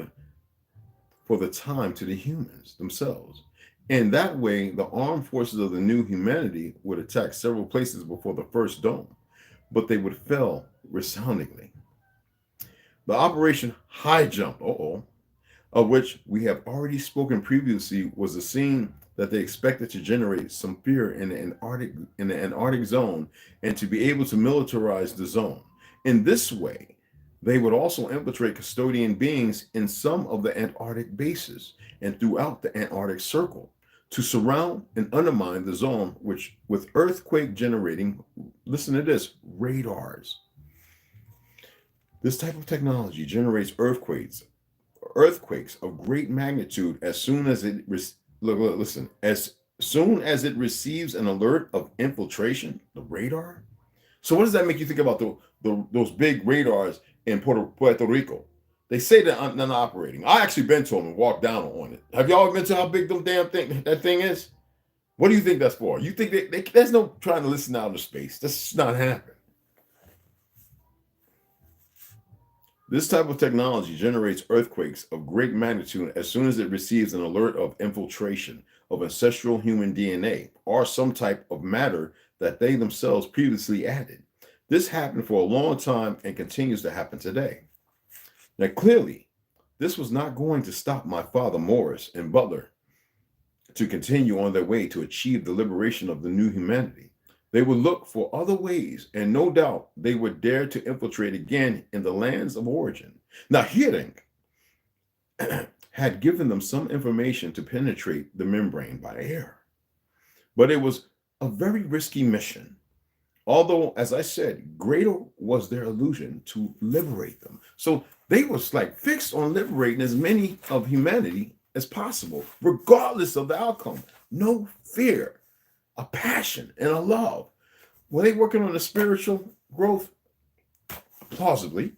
S1: the time to the humans themselves. In that way, the armed forces of the new humanity would attack several places before the first dome, but they would fail resoundingly. The Operation High Jump, of which we have already spoken previously, was a scene that they expected to generate some fear in the Antarctic zone and to be able to militarize the zone. In this way, they would also infiltrate custodian beings in some of the Antarctic bases and throughout the Antarctic Circle to surround and undermine the zone, which with earthquake generating, listen to this, radars. This type of technology generates earthquakes of great magnitude as soon as listen, as soon as it receives an alert of infiltration, the radar. So what does that make you think about those big radars in Puerto Rico? They say they're not operating. I actually been to them and walked down on it. Have y'all been to how big that thing is? What do you think that's for? You think there's no trying to listen out of space? That's not happening. This type of technology generates earthquakes of great magnitude as soon as it receives an alert of infiltration of ancestral human DNA or some type of matter that they themselves previously added. This happened for a long time and continues to happen today. Now, clearly, this was not going to stop my father Morris and Butler to continue on their way to achieve the liberation of the new humanity. They would look for other ways, and no doubt they would dare to infiltrate again in the lands of origin. Now, Hiering had given them some information to penetrate the membrane by air, but it was a very risky mission. Although, as I said, greater was their illusion to liberate them. So they was like fixed on liberating as many of humanity as possible, regardless of the outcome. No fear, a passion, and a love. Were they working on the spiritual growth? Plausibly.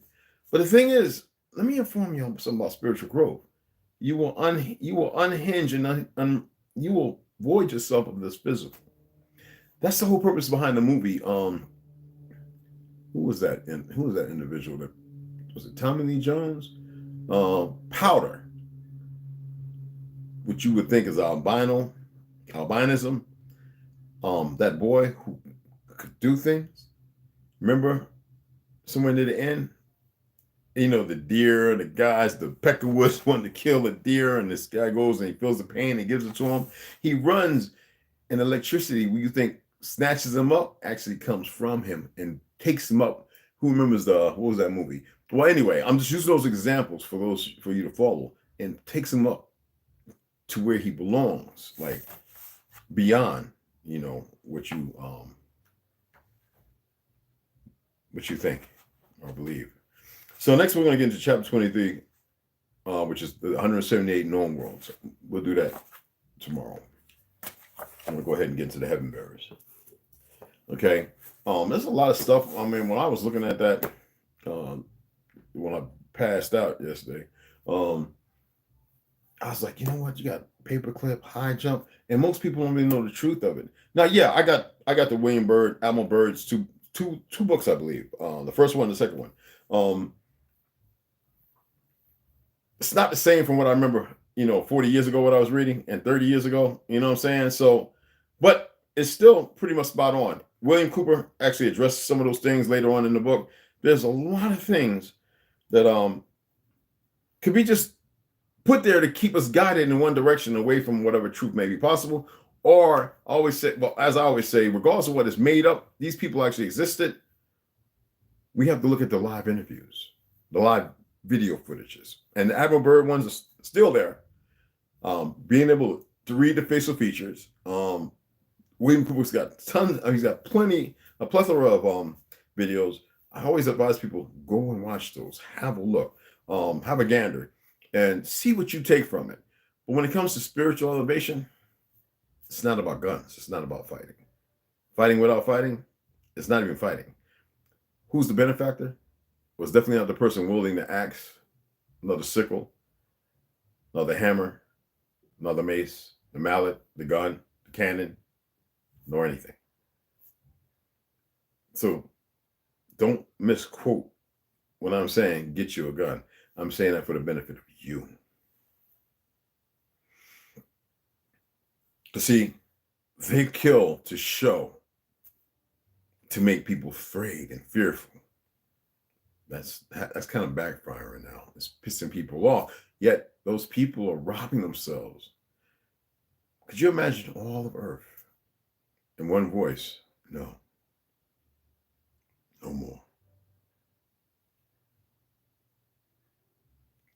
S1: But the thing is, let me inform you something about spiritual growth. You will unhinge and you will void yourself of this physical. That's the whole purpose behind the movie. Who was that? Who was that individual? That was it. Tommy Lee Jones. Powder, which you would think is albinism. That boy who could do things. Remember, somewhere near the end, you know, the deer, the guys, the Peckerwoods wanting to kill a deer, and this guy goes and he feels the pain and gives it to him. He runs, and electricity, you think snatches him up, actually comes from him and takes him up. Who remembers what was that movie? Well, anyway, I'm just using those examples for you to follow, and takes him up to where he belongs, like beyond, you know, what you think or believe. So next we're going to get into chapter 23, which is the 178 known worlds. We'll do that tomorrow. I'm going to go ahead and get into the heaven bearers. Okay. There's a lot of stuff. I mean, when I was looking at that, when I passed out yesterday, I was like, you know what? You got paperclip, high jump, and most people don't really know the truth of it. Now, yeah, I got the William Byrd, Admiral Byrd's two books, I believe. The first one, and the second one. It's not the same from what I remember, 40 years ago, what I was reading, and 30 years ago, you know what I'm saying? So, but it's still pretty much spot on. William Cooper actually addressed some of those things later on in the book. There's a lot of things that could be just put there to keep us guided in one direction away from whatever truth may be possible. Or as I always say, regardless of what is made up, these people actually existed. We have to look at the live interviews, the live video footages. And the Admiral Byrd ones are still there. Being able to read the facial features. William Cooper's got he's got a plethora of videos. I always advise people, go and watch those, have a look, have a gander, and see what you take from it. But when it comes to spiritual elevation, it's not about guns. It's not about fighting. Fighting without fighting, it's not even fighting. Who's the benefactor? Was definitely not the person wielding the axe, another sickle, another hammer, another mace, the mallet, the gun, the cannon, nor anything. So don't misquote when I'm saying get you a gun. I'm saying that for the benefit of you. To see, they kill to show, to make people afraid and fearful. That's kind of backfiring now. It's pissing people off. Yet those people are robbing themselves. Could you imagine all of Earth in one voice? No. No more.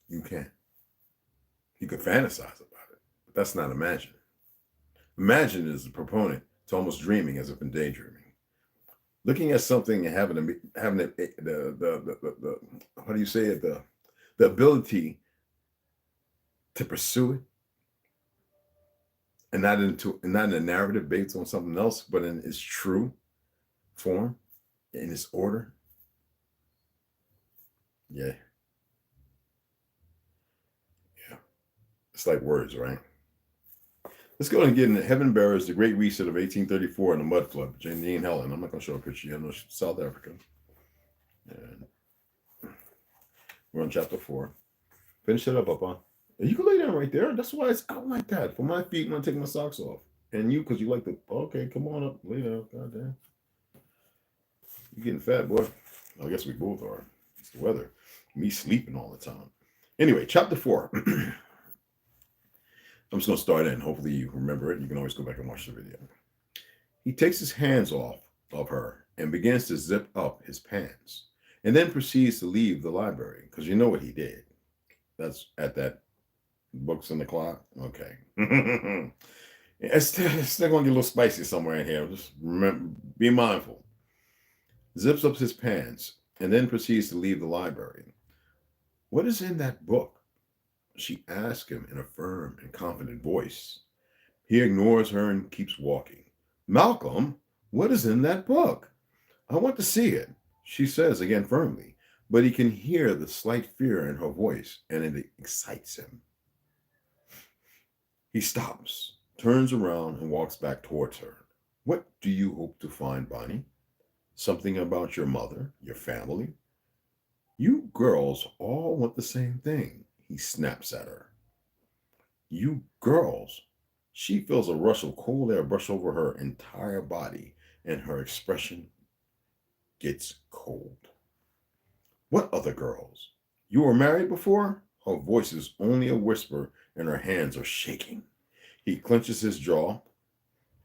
S1: You can't. You can fantasize about it, but that's not imagining. Imagine as a proponent to almost dreaming as if in daydreaming. Looking at something and having the how do you say it, the ability to pursue it, and not in a narrative based on something else, but in its true form, in its order. Yeah, yeah. It's like words, right? Let's go and get into Heaven Bearers, the Great Reset of 1834 and the Mud Flood, Jane Helen. I'm not going to show a picture. You know, South Africa. And we're on chapter 4. Finish it up, Papa. And you can lay down right there. That's why it's out like that. For my feet when I take my socks off. And you, because you like the, okay, come on up. Lay down. God damn. You're getting fat, boy. I guess we both are. It's the weather. Me sleeping all the time. Anyway, chapter 4. I'm just going to start in. Hopefully you remember it. You can always go back and watch the video. He takes his hands off of her and begins to zip up his pants, and then proceeds to leave the library, because you know what he did. That's at that books in the clock. Okay. it's still going to get a little spicy somewhere in here. Just remember, be mindful. Zips up his pants and then proceeds to leave the library. What is in that book? She asks him in a firm and confident voice. He ignores her and keeps walking. Malcolm, what is in that book? I want to see it, she says again firmly, but he can hear the slight fear in her voice, and it excites him. He stops, turns around, and walks back towards her. What do you hope to find, Bonnie? Something about your mother, your family? You girls all want the same thing, he snaps at her. You girls. She feels a rush of cold air brush over her entire body, and her expression gets cold. What other girls? You were married before? Her voice is only a whisper, and her hands are shaking. He clenches his jaw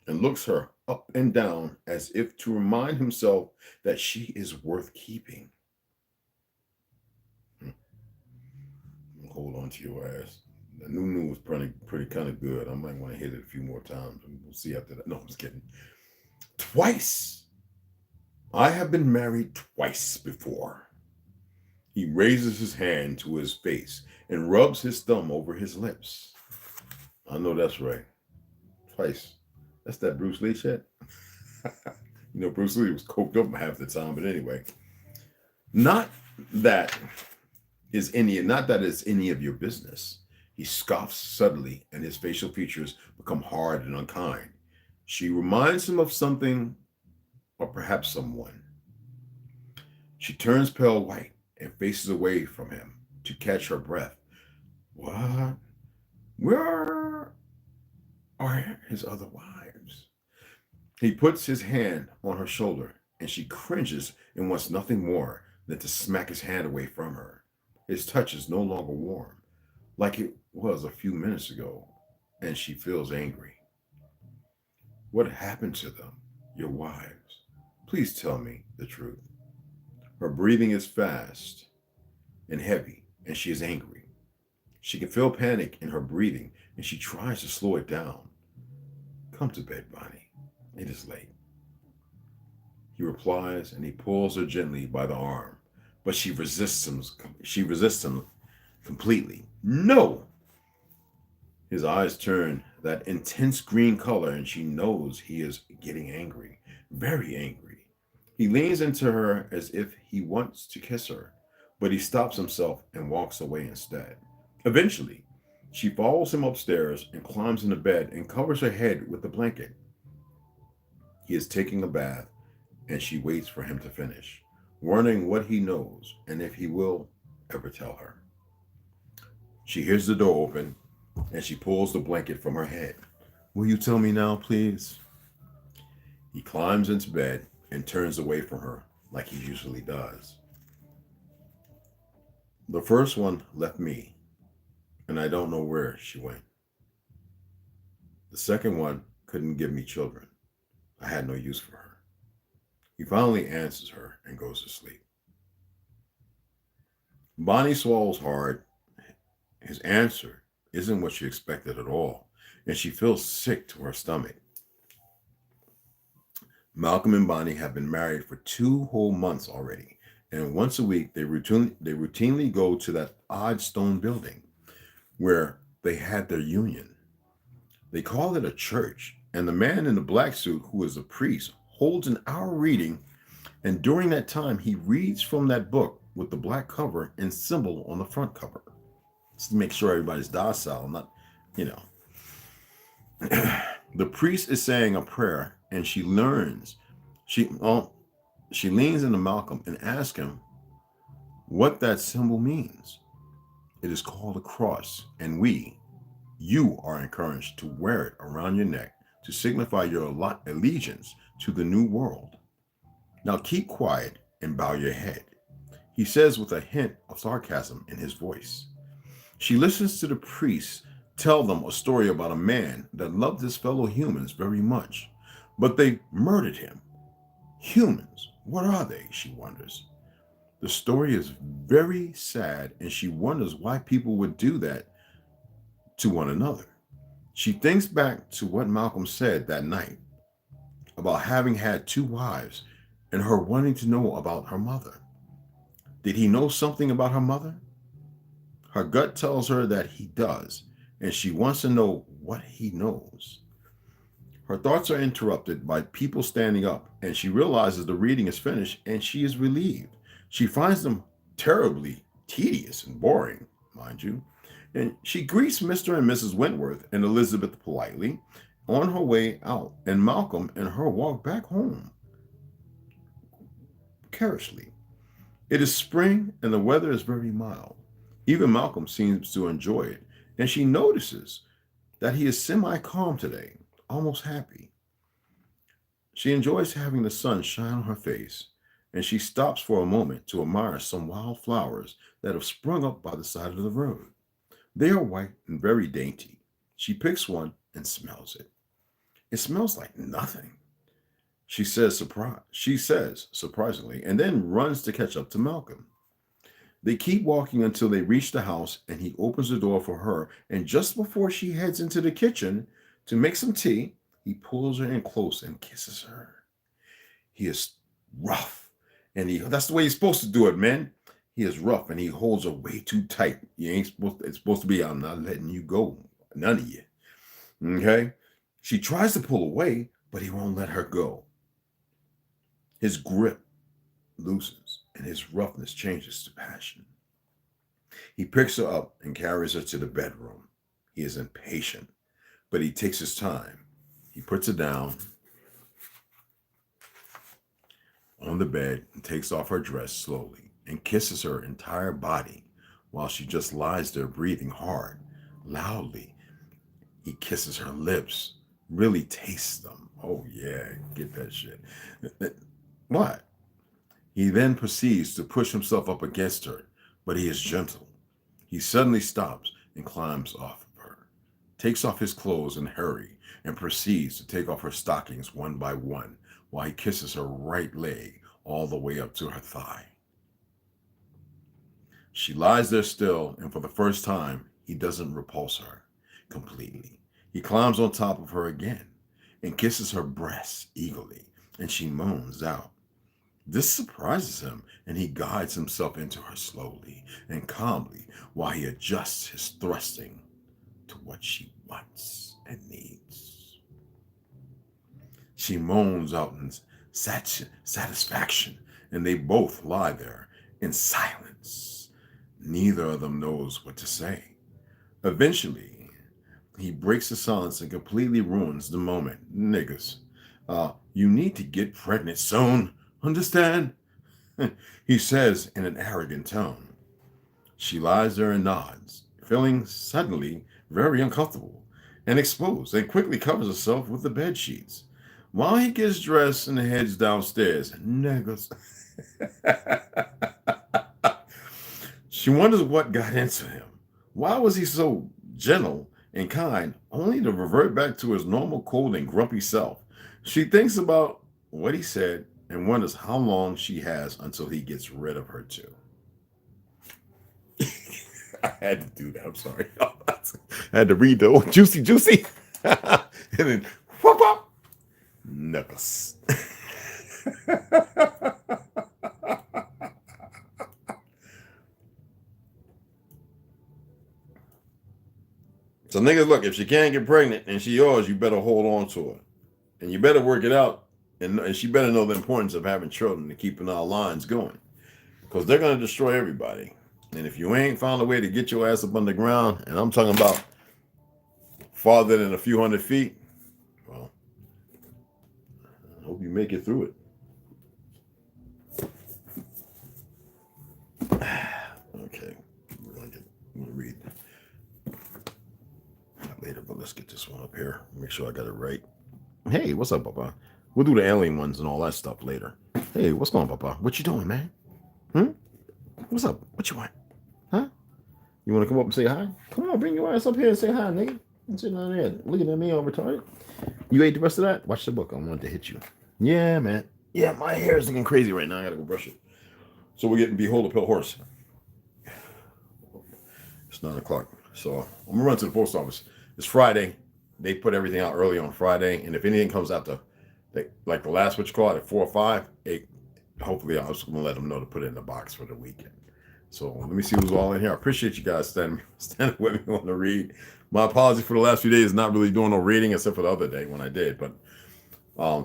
S1: and looks her up and down as if to remind himself that she is worth keeping. Hold on to your ass. The new was pretty kind of good. I might want to hit it a few more times. We'll see after that. No, I'm just kidding. Twice. I have been married twice before. He raises his hand to his face and rubs his thumb over his lips. I know that's right. Twice. That's that Bruce Lee shit. You know, Bruce Lee was coked up half the time, but anyway. Not that it's any of your business. He scoffs suddenly, and his facial features become hard and unkind. She reminds him of something, or perhaps someone. She turns pale white and faces away from him to catch her breath. What? Where are his other wives? He puts his hand on her shoulder, and she cringes and wants nothing more than to smack his hand away from her. His touch is no longer warm, like it was a few minutes ago, and she feels angry. What happened to them, your wives? Please tell me the truth. Her breathing is fast and heavy, and she is angry. She can feel panic in her breathing, and she tries to slow it down. Come to bed, Bonnie. It is late. He replies, and he pulls her gently by the arm, but she resists him. She resists him completely. No! His eyes turn that intense green color, and she knows he is getting angry, very angry. He leans into her as if he wants to kiss her, but he stops himself and walks away instead. Eventually, she follows him upstairs and climbs into bed and covers her head with the blanket. He is taking a bath, and she waits for him to finish, wondering what he knows and if he will ever tell her. She hears the door open, and she pulls the blanket from her head. Will you tell me now, please? He climbs into bed and turns away from her like he usually does. The first one left me, and I don't know where she went. The second one couldn't give me children. I had no use for her. He finally answers her and goes to sleep. Bonnie swallows hard. His answer isn't what she expected at all. and she feels sick to her stomach. Malcolm and Bonnie have been married for 2 whole months already, and once a week they routinely go to that odd stone building where they had their union. They call it a church, and the man in the black suit, who is a priest, holds an hour reading, and during that time, he reads from that book with the black cover and symbol on the front cover. Just to make sure everybody's docile, not, you know. The priest is saying a prayer, and she learns. She leans into Malcolm and asks him what that symbol means. It is called a cross, and you are encouraged to wear it around your neck to signify your allegiance to the new world. Now keep quiet and bow your head, he says with a hint of sarcasm in his voice. She listens to the priest tell them a story about a man that loved his fellow humans very much, but they murdered him. Humans, what are they? She wonders. The story is very sad, and she wonders why people would do that to one another. She thinks back to what Malcolm said that night about having had 2 wives and her wanting to know about her mother. Did he know something about her mother? Her gut tells her that he does, and she wants to know what he knows. Her thoughts are interrupted by people standing up, and she realizes the reading is finished, and she is relieved. She finds them terribly tedious and boring, mind you, and she greets Mr. and Mrs. Wentworth and Elizabeth politely on her way out, and Malcolm and her walk back home carelessly. It is spring, and the weather is very mild. Even Malcolm seems to enjoy it, and she notices that he is semi-calm today, almost happy. She enjoys having the sun shine on her face, and she stops for a moment to admire some wild flowers that have sprung up by the side of the road. They are white and very dainty. She picks one and smells it. It smells like nothing, she says surprisingly, and then runs to catch up to Malcolm. They keep walking until they reach the house, and he opens the door for her, and just before she heads into the kitchen to make some tea, he pulls her in close and kisses her. He is rough, and that's the way he's supposed to do it, man. He is rough, and he holds her way too tight. It's supposed to be, I'm not letting you go, none of you. Okay? She tries to pull away, but he won't let her go. His grip loosens, and his roughness changes to passion. He picks her up and carries her to the bedroom. He is impatient, but he takes his time. He puts her down on the bed and takes off her dress slowly and kisses her entire body while she just lies there breathing hard, loudly. He kisses her lips, really tastes them. Oh yeah, get that shit. What? He then proceeds to push himself up against her, but he is gentle. He suddenly stops and climbs off of her, takes off his clothes in a hurry, and proceeds to take off her stockings one by one while he kisses her right leg all the way up to her thigh. She lies there still, and for the first time, he doesn't repulse her completely. He climbs on top of her again and kisses her breasts eagerly, and she moans out. This surprises him, and he guides himself into her slowly and calmly while he adjusts his thrusting to what she wants and needs. She moans out in satisfaction, and they both lie there in silence. Neither of them knows what to say. Eventually, he breaks the silence and completely ruins the moment. Niggas, you need to get pregnant soon. Understand? He says in an arrogant tone. She lies there and nods, feeling suddenly very uncomfortable and exposed, and quickly covers herself with the bed sheets. While he gets dressed and heads downstairs, niggas. She wonders what got into him. Why was he so gentle and kind, only to revert back to his normal cold and grumpy self? She thinks about what he said and wonders how long she has until he gets rid of her too. I had to do that. I'm sorry. I had to read the juicy. and then whoop, whoop, knuckles. So niggas, look, if she can't get pregnant and she yours, you better hold on to her. And you better work it out. And she better know the importance of having children and keeping our lines going. Because they're going to destroy everybody. And if you ain't found a way to get your ass up on the ground, and I'm talking about farther than a few hundred feet, well, I hope you make it through it. Okay, we're going to read that later, but let's get this one up here. Make sure I got it right. Hey, what's up, Papa? We'll do the alien ones and all that stuff later. Hey, what's going on, Papa? What you doing, man? What's up? What you want? Huh? You want to come up and say hi? Come on, bring your ass up here and say hi, nigga. I'm sitting down there looking at me all retarded. You ate the rest of that? Watch the book. I wanted to hit you. Yeah, man. Yeah, my hair is looking crazy right now. I gotta go brush it. So we're getting Behold a Pale Horse. It's 9 o'clock. So I'm gonna run to the post office. It's Friday. They put everything out early on Friday, and if anything comes out like the last what you call it at 4 or 5, hopefully I was gonna let them know to put it in the box for the weekend. So let me see who's all in here. I appreciate you guys standing with me on the read. My apologies for the last few days, not really doing no reading except for the other day when I did. But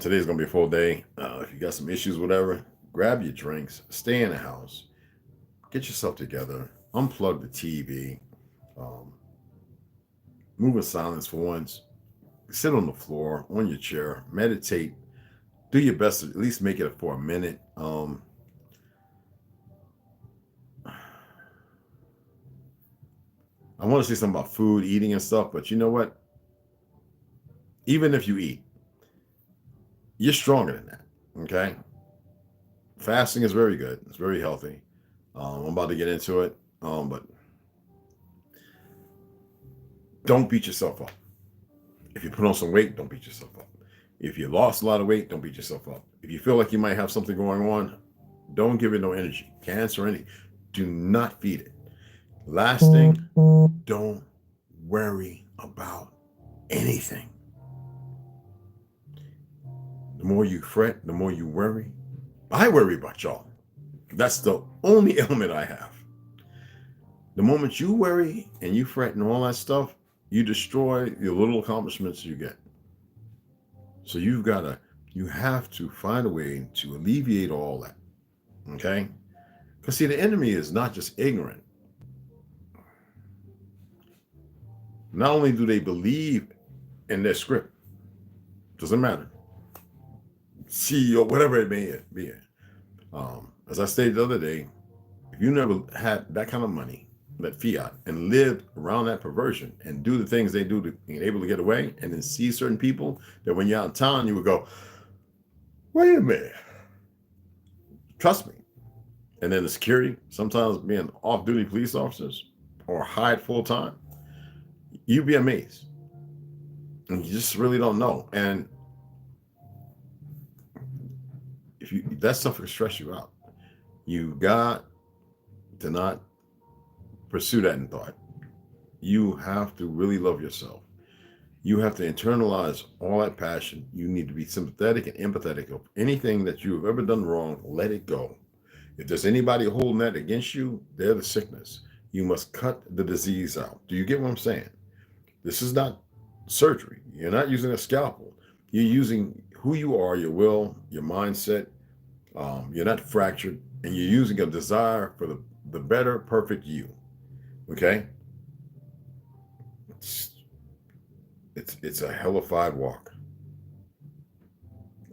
S1: today's gonna be a full day. If you got some issues, whatever, grab your drinks, stay in the house, get yourself together, unplug the TV, move in silence for once, sit on the floor, on your chair, meditate, do your best to at least make it for a minute. I want to say something about food, eating and stuff, but you know what? Even if you eat, you're stronger than that, okay? Fasting is very good. It's very healthy. I'm about to get into it, but don't beat yourself up. If you put on some weight, don't beat yourself up. If you lost a lot of weight, don't beat yourself up. If you feel like you might have something going on, don't give it no energy. Cancer or anything. Do not feed it. Last thing, don't worry about anything. The more you fret, the more you worry. I worry about y'all. That's the only element I have. The moment you worry and you fret and all that stuff, you destroy your little accomplishments you get. So you have to find a way to alleviate all that. Okay? Because see, the enemy is not just ignorant. Not only do they believe in their script, doesn't matter, CEO, whatever it may be. As I stated the other day, if you never had that kind of money, that fiat, and lived around that perversion and do the things they do to be able to get away, and then see certain people that when you're out of town, you would go, wait a minute, trust me. And then the security, sometimes being off-duty police officers or hired full-time, you'd be amazed. And you just really don't know. And that stuff will stress you out. You got to not pursue that in thought. You have to really love yourself. You have to internalize all that passion. You need to be sympathetic and empathetic of anything that you have ever done wrong. Let it go. If there's anybody holding that against you, they're the sickness. You must cut the disease out. Do you get what I'm saying? This is not surgery. You're not using a scalpel. You're using who you are, your will, your mindset. You're not fractured, and you're using a desire for the better, perfect you. Okay? It's a hellified walk.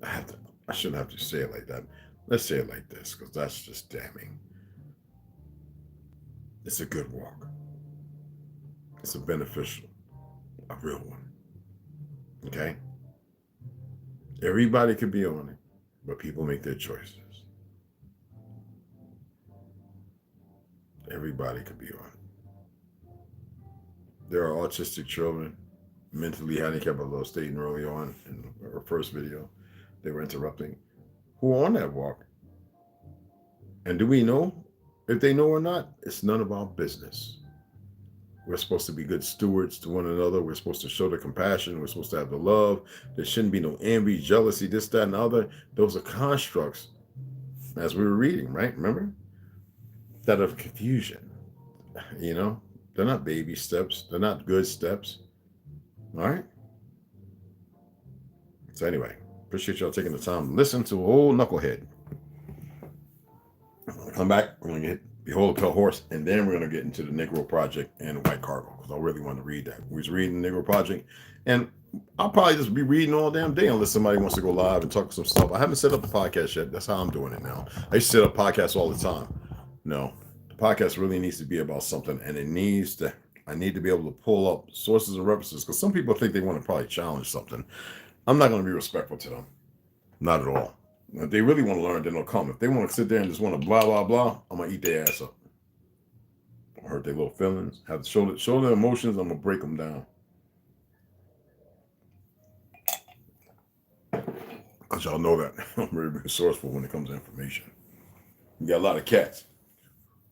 S1: I shouldn't have to say it like that. Let's say it like this, because that's just damning. It's a good walk. It's a beneficial, a real one. Okay? Everybody could be on it, but people make their choices. Everybody could be on it. There are autistic children, mentally handicapped, I was stating early on in our first video, they were interrupting, who are on that walk. And do we know if they know or not? It's none of our business. We're supposed to be good stewards to one another. We're supposed to show the compassion. We're supposed to have the love. There shouldn't be no envy, jealousy, this, that, and the other. Those are constructs, as we were reading, right? Remember? That of confusion. You know, they're not baby steps. They're not good steps. All right? So anyway, appreciate y'all taking the time to listen to a whole knucklehead. Come back. We're going to get Behold a Pale Horse, and then we're going to get into the Negro Project and White Cargo, because I really want to read that. We was reading the Negro Project, and I'll probably just be reading all damn day unless somebody wants to go live and talk some stuff. I haven't set up a podcast yet. That's how I'm doing it now. I used to set up podcasts all the time. No, the podcast really needs to be about something, and I need to be able to pull up sources and references, because some people think they want to probably challenge something. I'm not going to be respectful to them. Not at all. If they really want to learn, then they'll come. If they want to sit there and just want to blah, blah, blah, I'm going to eat their ass up. Hurt their little feelings. Have to show their emotions. I'm going to break them down. Because y'all know that. I'm very resourceful when it comes to information. You got a lot of cats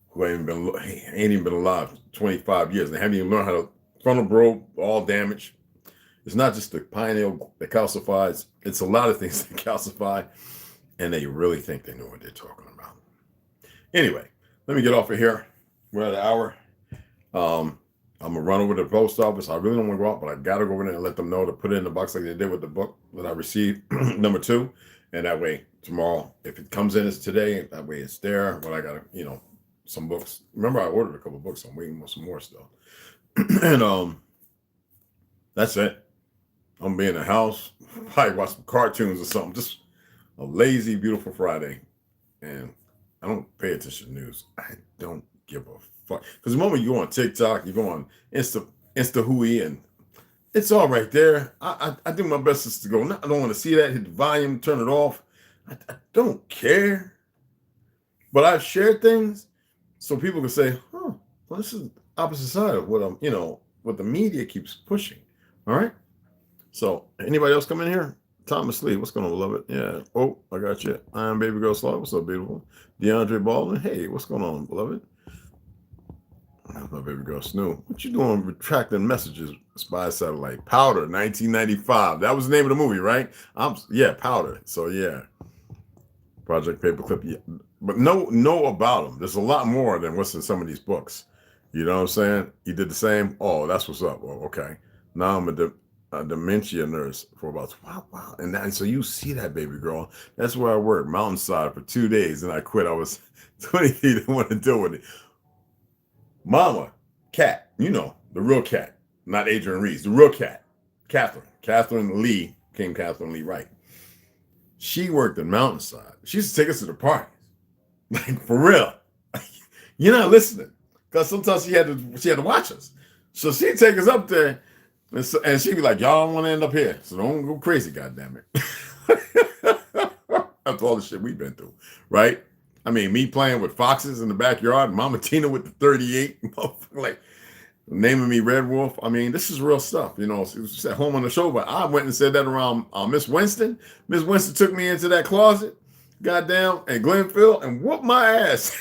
S1: who ain't even been alive 25 years. They haven't even learned how to frontal probe, all damaged. It's not just the pineal that calcifies. It's a lot of things that calcify. And they really think they know what they're talking about. Anyway, let me get off of here. We're at an hour. I'm going to run over to the post office. I really don't want to go out, but I got to go over there and let them know to put it in the box like they did with the book that I received, number 2. And that way, tomorrow, if it comes in as today, that way it's there. But I got to, some books. Remember, I ordered a couple of books. I'm waiting for some more stuff. And that's it. I'm going to be in the house, probably watch some cartoons or something. Just a lazy, beautiful Friday. And I don't pay attention to news. I don't give a fuck. Because the moment you go on TikTok, you go on Insta-Hooey, and it's all right there. I do my best just to go, no, I don't want to see that. Hit the volume, turn it off. I don't care. But I've shared things so people can say, well, this is the opposite side of what what the media keeps pushing. All right? So, anybody else come in here? Thomas Lee, what's going on, beloved? Yeah. Oh, I got you. I'm Baby Girl Slaw. What's up, beautiful? DeAndre Baldwin. Hey, what's going on, beloved? That's my baby girl Snoo. What you doing retracting messages? Spy Satellite. Powder, 1995. That was the name of the movie, right? Powder. So, yeah. Project Paperclip. Yeah. But know about them. There's a lot more than what's in some of these books. You know what I'm saying? You did the same? Oh, that's what's up. Well, okay. Now I'm a dementia nurse for about wow. And so you see that, baby girl. That's where I worked, Mountainside, for 2 days, and I quit. I was 20 feet, didn't want to deal with it. Mama, cat, the real cat, not Adrian Reese, the real cat, Catherine Lee, came Catherine Lee Wright. She worked in Mountainside. She used to take us to the parties, like for real. You're not listening, because sometimes she had to watch us. So she'd take us up there. And she'd be like, y'all don't want to end up here. So don't go crazy, goddammit. After all the shit we've been through, right? I mean, me playing with foxes in the backyard, Mama Tina with the 38, like naming me Red Wolf. I mean, this is real stuff. It was at home on the show, but I went and said that around Miss Winston. Miss Winston took me into that closet, goddamn, at Glenfield, and whooped my ass.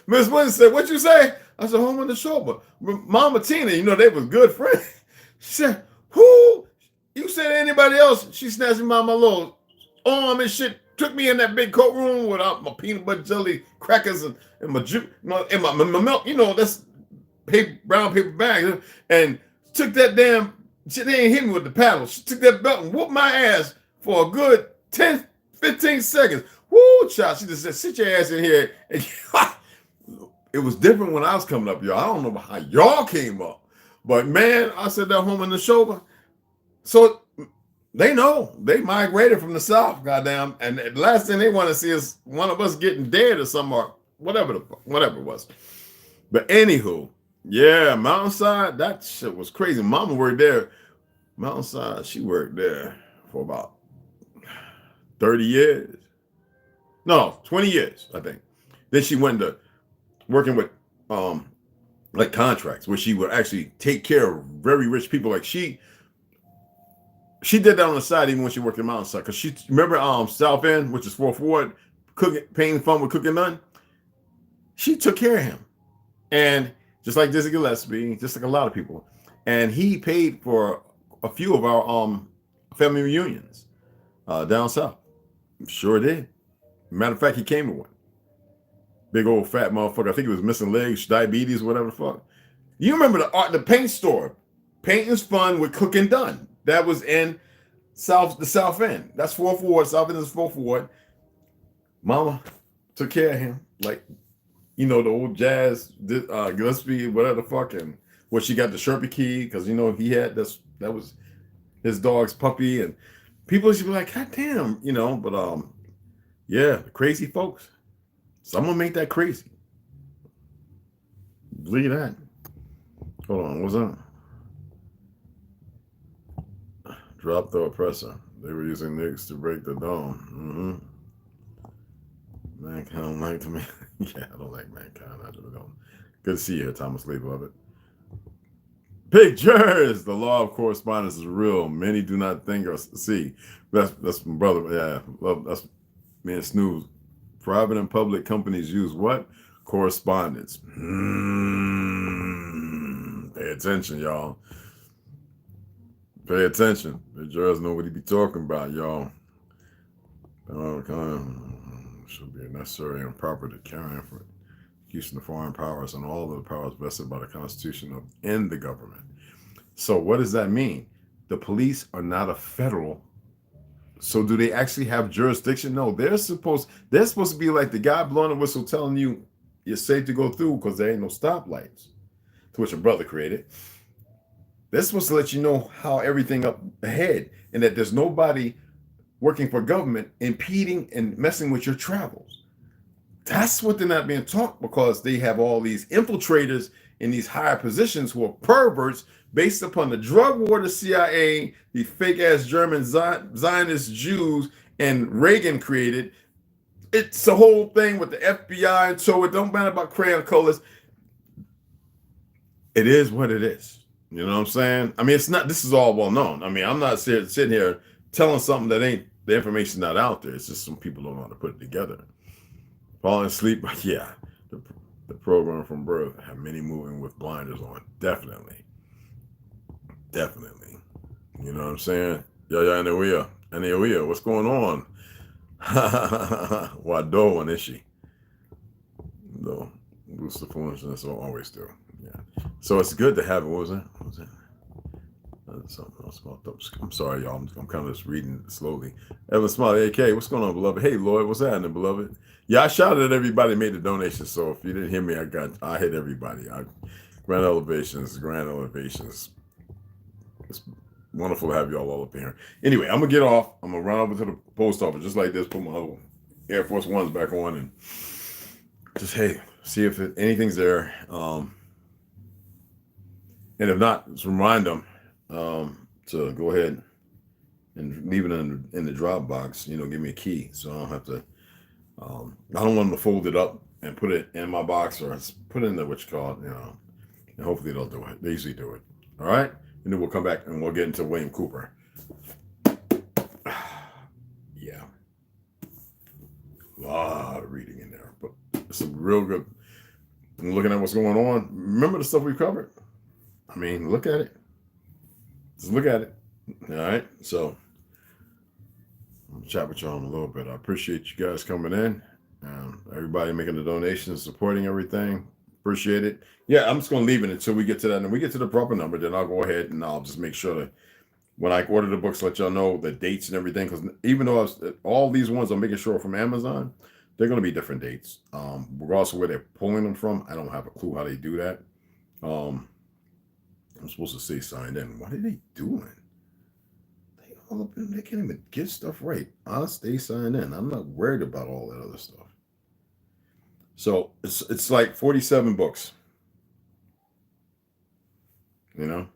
S1: Miss Winston said, what you say? I said, home on the show, but Mama Tina, they was good friends. She said, who? You said anybody else? She snatched me by my little arm and shit, took me in that big coat room with my peanut butter jelly crackers and my juice, and my milk, that's brown paper bag, and took that damn, she didn't hit me with the paddle. She took that belt and whooped my ass for a good 10, 15 seconds. Woo, child. She just said, sit your ass in here. And it was different when I was coming up, y'all. I don't know how y'all came up. But man, I said that home in the shoulder. So they know they migrated from the South, goddamn. And the last thing they want to see is one of us getting dead or something, or whatever it was. But anywho, yeah, Mountainside, that shit was crazy. Mama worked there. Mountainside, she worked there for about 30 years. No, 20 years, I think. Then she went to working with like contracts where she would actually take care of very rich people. Like she did that on the side even when she worked in Mountainside. Because she remember South End, which is 4th Ward, paying fun with Cooking None. She took care of him. And just like Dizzy Gillespie, just like a lot of people. And he paid for a few of our family reunions down south. Sure did. Matter of fact, he came to one. Big old fat motherfucker. I think he was missing legs, diabetes, whatever the fuck. You remember the paint store? Paint is fun with Cook and Dunn. That was in the South End. That's 4th Ward. South End is 4th Ward. Mama took care of him. Like, you know, the old jazz, Gillespie, whatever the fuck. And where she got the Sherpy key, because, you know, he had that was his dog's puppy. And people used to be like, God damn, you know, but yeah, crazy folks. Someone make that crazy. Believe that. Hold on, what's up? Drop the oppressor. They were using niggas to break the dome. Mankind like to me. Yeah, I don't like mankind. I really don't. Good to see you here, Thomas Lee, beloved. Pictures. The law of correspondence is real. Many do not think or see. That's my brother. Yeah, that's me and Snooze. Private and public companies use what? Correspondence. Pay attention, y'all. Pay attention. The jurors know what he be talking about, y'all. Should be necessary and proper to carry out for execution of foreign powers and all of the powers vested by the Constitution in the government. So what does that mean? The police are not a federal. So do they actually have jurisdiction? No, they're supposed to be like the guy blowing the whistle telling you you're safe to go through because there ain't no stoplights, to which your brother created. They're supposed to let you know how everything up ahead and that there's nobody working for government impeding and messing with your travels. That's what they're not being taught, because they have all these infiltrators in these higher positions who are perverts based upon the drug war, the CIA, the fake ass German Zionist Jews, and Reagan created. It's the whole thing with the FBI, and so it don't matter about crayon colors. It is what it is. You know what I'm saying? I mean, it's not. This is all well known. I mean, I'm not sitting here telling something that ain't, the information's not out there. It's just some people don't know how to put it together. Falling asleep, yeah. The program from birth have many moving with blinders on. Definitely. Definitely. You know what I'm saying? Yeah, Anewia. What's going on? Wado and Ishi. No. Boost the foolishness, always do. Yeah. So it's good to have it. What was it? Something else about those. I'm sorry, y'all. I'm kind of just reading it slowly. Evan Smiley, AK, what's going on, beloved? Hey, Lloyd, what's happening, beloved? Yeah, I shouted at everybody, made the donation. So if you didn't hear me, I hit everybody. Grand elevations. It's wonderful to have y'all all up here. Anyway, I'm gonna get off. I'm gonna run over to the post office just like this. Put my little Air Force Ones back on and just see if anything's there. And if not, just remind them to go ahead and leave it in the drop box. You know, give me a key so I don't have to. I don't want them to fold it up and put it in my box, or put it in the you know, and hopefully they'll do it. They usually do it. All right, and then we'll come back and we'll get into William Cooper. Yeah, a lot of reading in there, but it's some real good. And looking at what's going on, remember the stuff we covered. I mean, look at it. Just look at it. All right. So I'm chat with y'all in a little bit. I appreciate you guys coming in. Everybody making the donations, supporting everything. Appreciate it. Yeah, I'm just going to leave it until we get to that. And when we get to the proper number, then I'll go ahead and I'll just make sure that when I order the books, let y'all know the dates and everything. Because even though all these ones I'm making sure from Amazon, they're going to be different dates. Regardless of where they're pulling them from, I don't have a clue how they do that. I'm supposed to say signed in. What are they doing? They all up in, they can't even get stuff right. I'll stay signed in. I'm not worried about all that other stuff. So it's like 47 books. You know?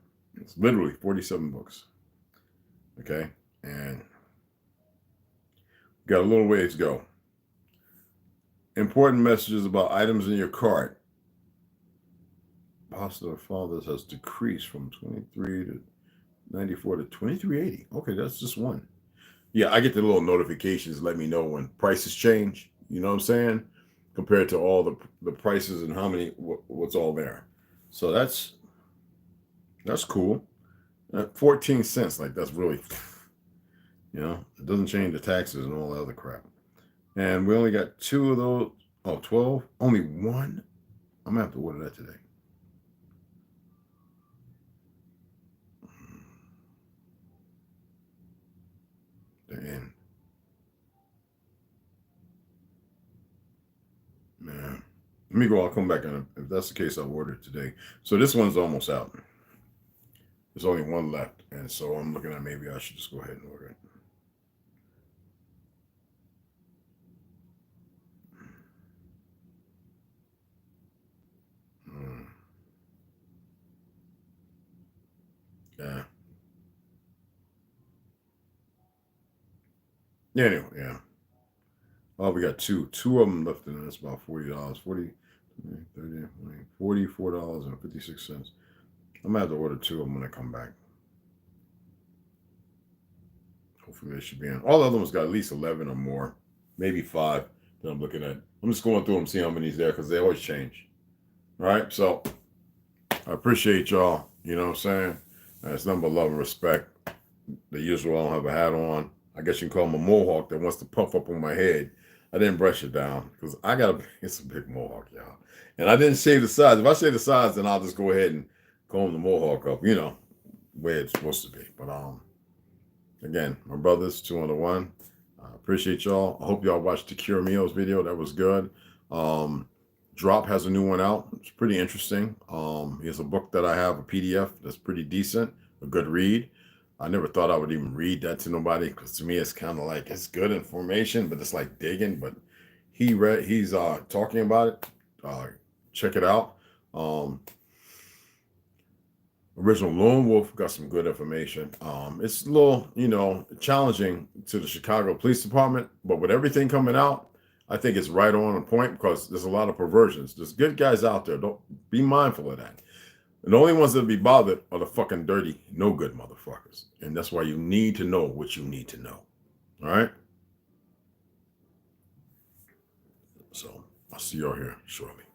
S1: It's literally 47 books. Okay? And got a little ways to go. Important messages about items in your cart. Pasta of fathers has decreased from 23 to 94 to 2380. Okay, that's just one. Yeah, I get the little notifications let me know when prices change. You know what I'm saying? Compared to all the prices and how many, what's all there. So that's cool. 14 cents, like that's really, it doesn't change the taxes and all that other crap. And we only got 2 of those. Oh, 12? Only one? I'm gonna have to order that today. The end. Man. Let me go. I'll come back, and if that's the case, I'll order it today. So this one's almost out. There's only one left, and so I'm looking at maybe I should just go ahead and order it. Yeah. Yeah. Anyway, yeah. Oh, we got two. Two of them left, and it's about $40. 40, 30, $44.56. I'm gonna have to order 2 of them when I come back. Hopefully they should be in. All the other ones got at least 11 or more, maybe 5 that I'm looking at. I'm just going through them, see how many's there, because they always change. All right, so I appreciate y'all. You know what I'm saying? It's nothing but love and respect. The usual, I don't have a hat on. I guess you can call him a mohawk that wants to puff up on my head. I didn't brush it down because it's a big mohawk, y'all. And I didn't shave the sides. If I shave the sides, then I'll just go ahead and comb the mohawk up, where it's supposed to be. But again, my brothers, 2 on the 1. I appreciate y'all. I hope y'all watched the Cure Meals video. That was good. Drop has a new one out. It's pretty interesting. Here's a book that I have, a PDF that's pretty decent, a good read. I never thought I would even read that to nobody, because to me it's kind of like, it's good information, but it's like digging. But he's talking about it. Check it out. Original Lone Wolf got some good information. It's a little, challenging to the Chicago Police Department, but with everything coming out, I think it's right on point, because there's a lot of perversions. There's good guys out there. Don't be mindful of that. And the only ones that be bothered are the fucking dirty, no good motherfuckers. And that's why you need to know what you need to know. All right? So I'll see y'all here shortly.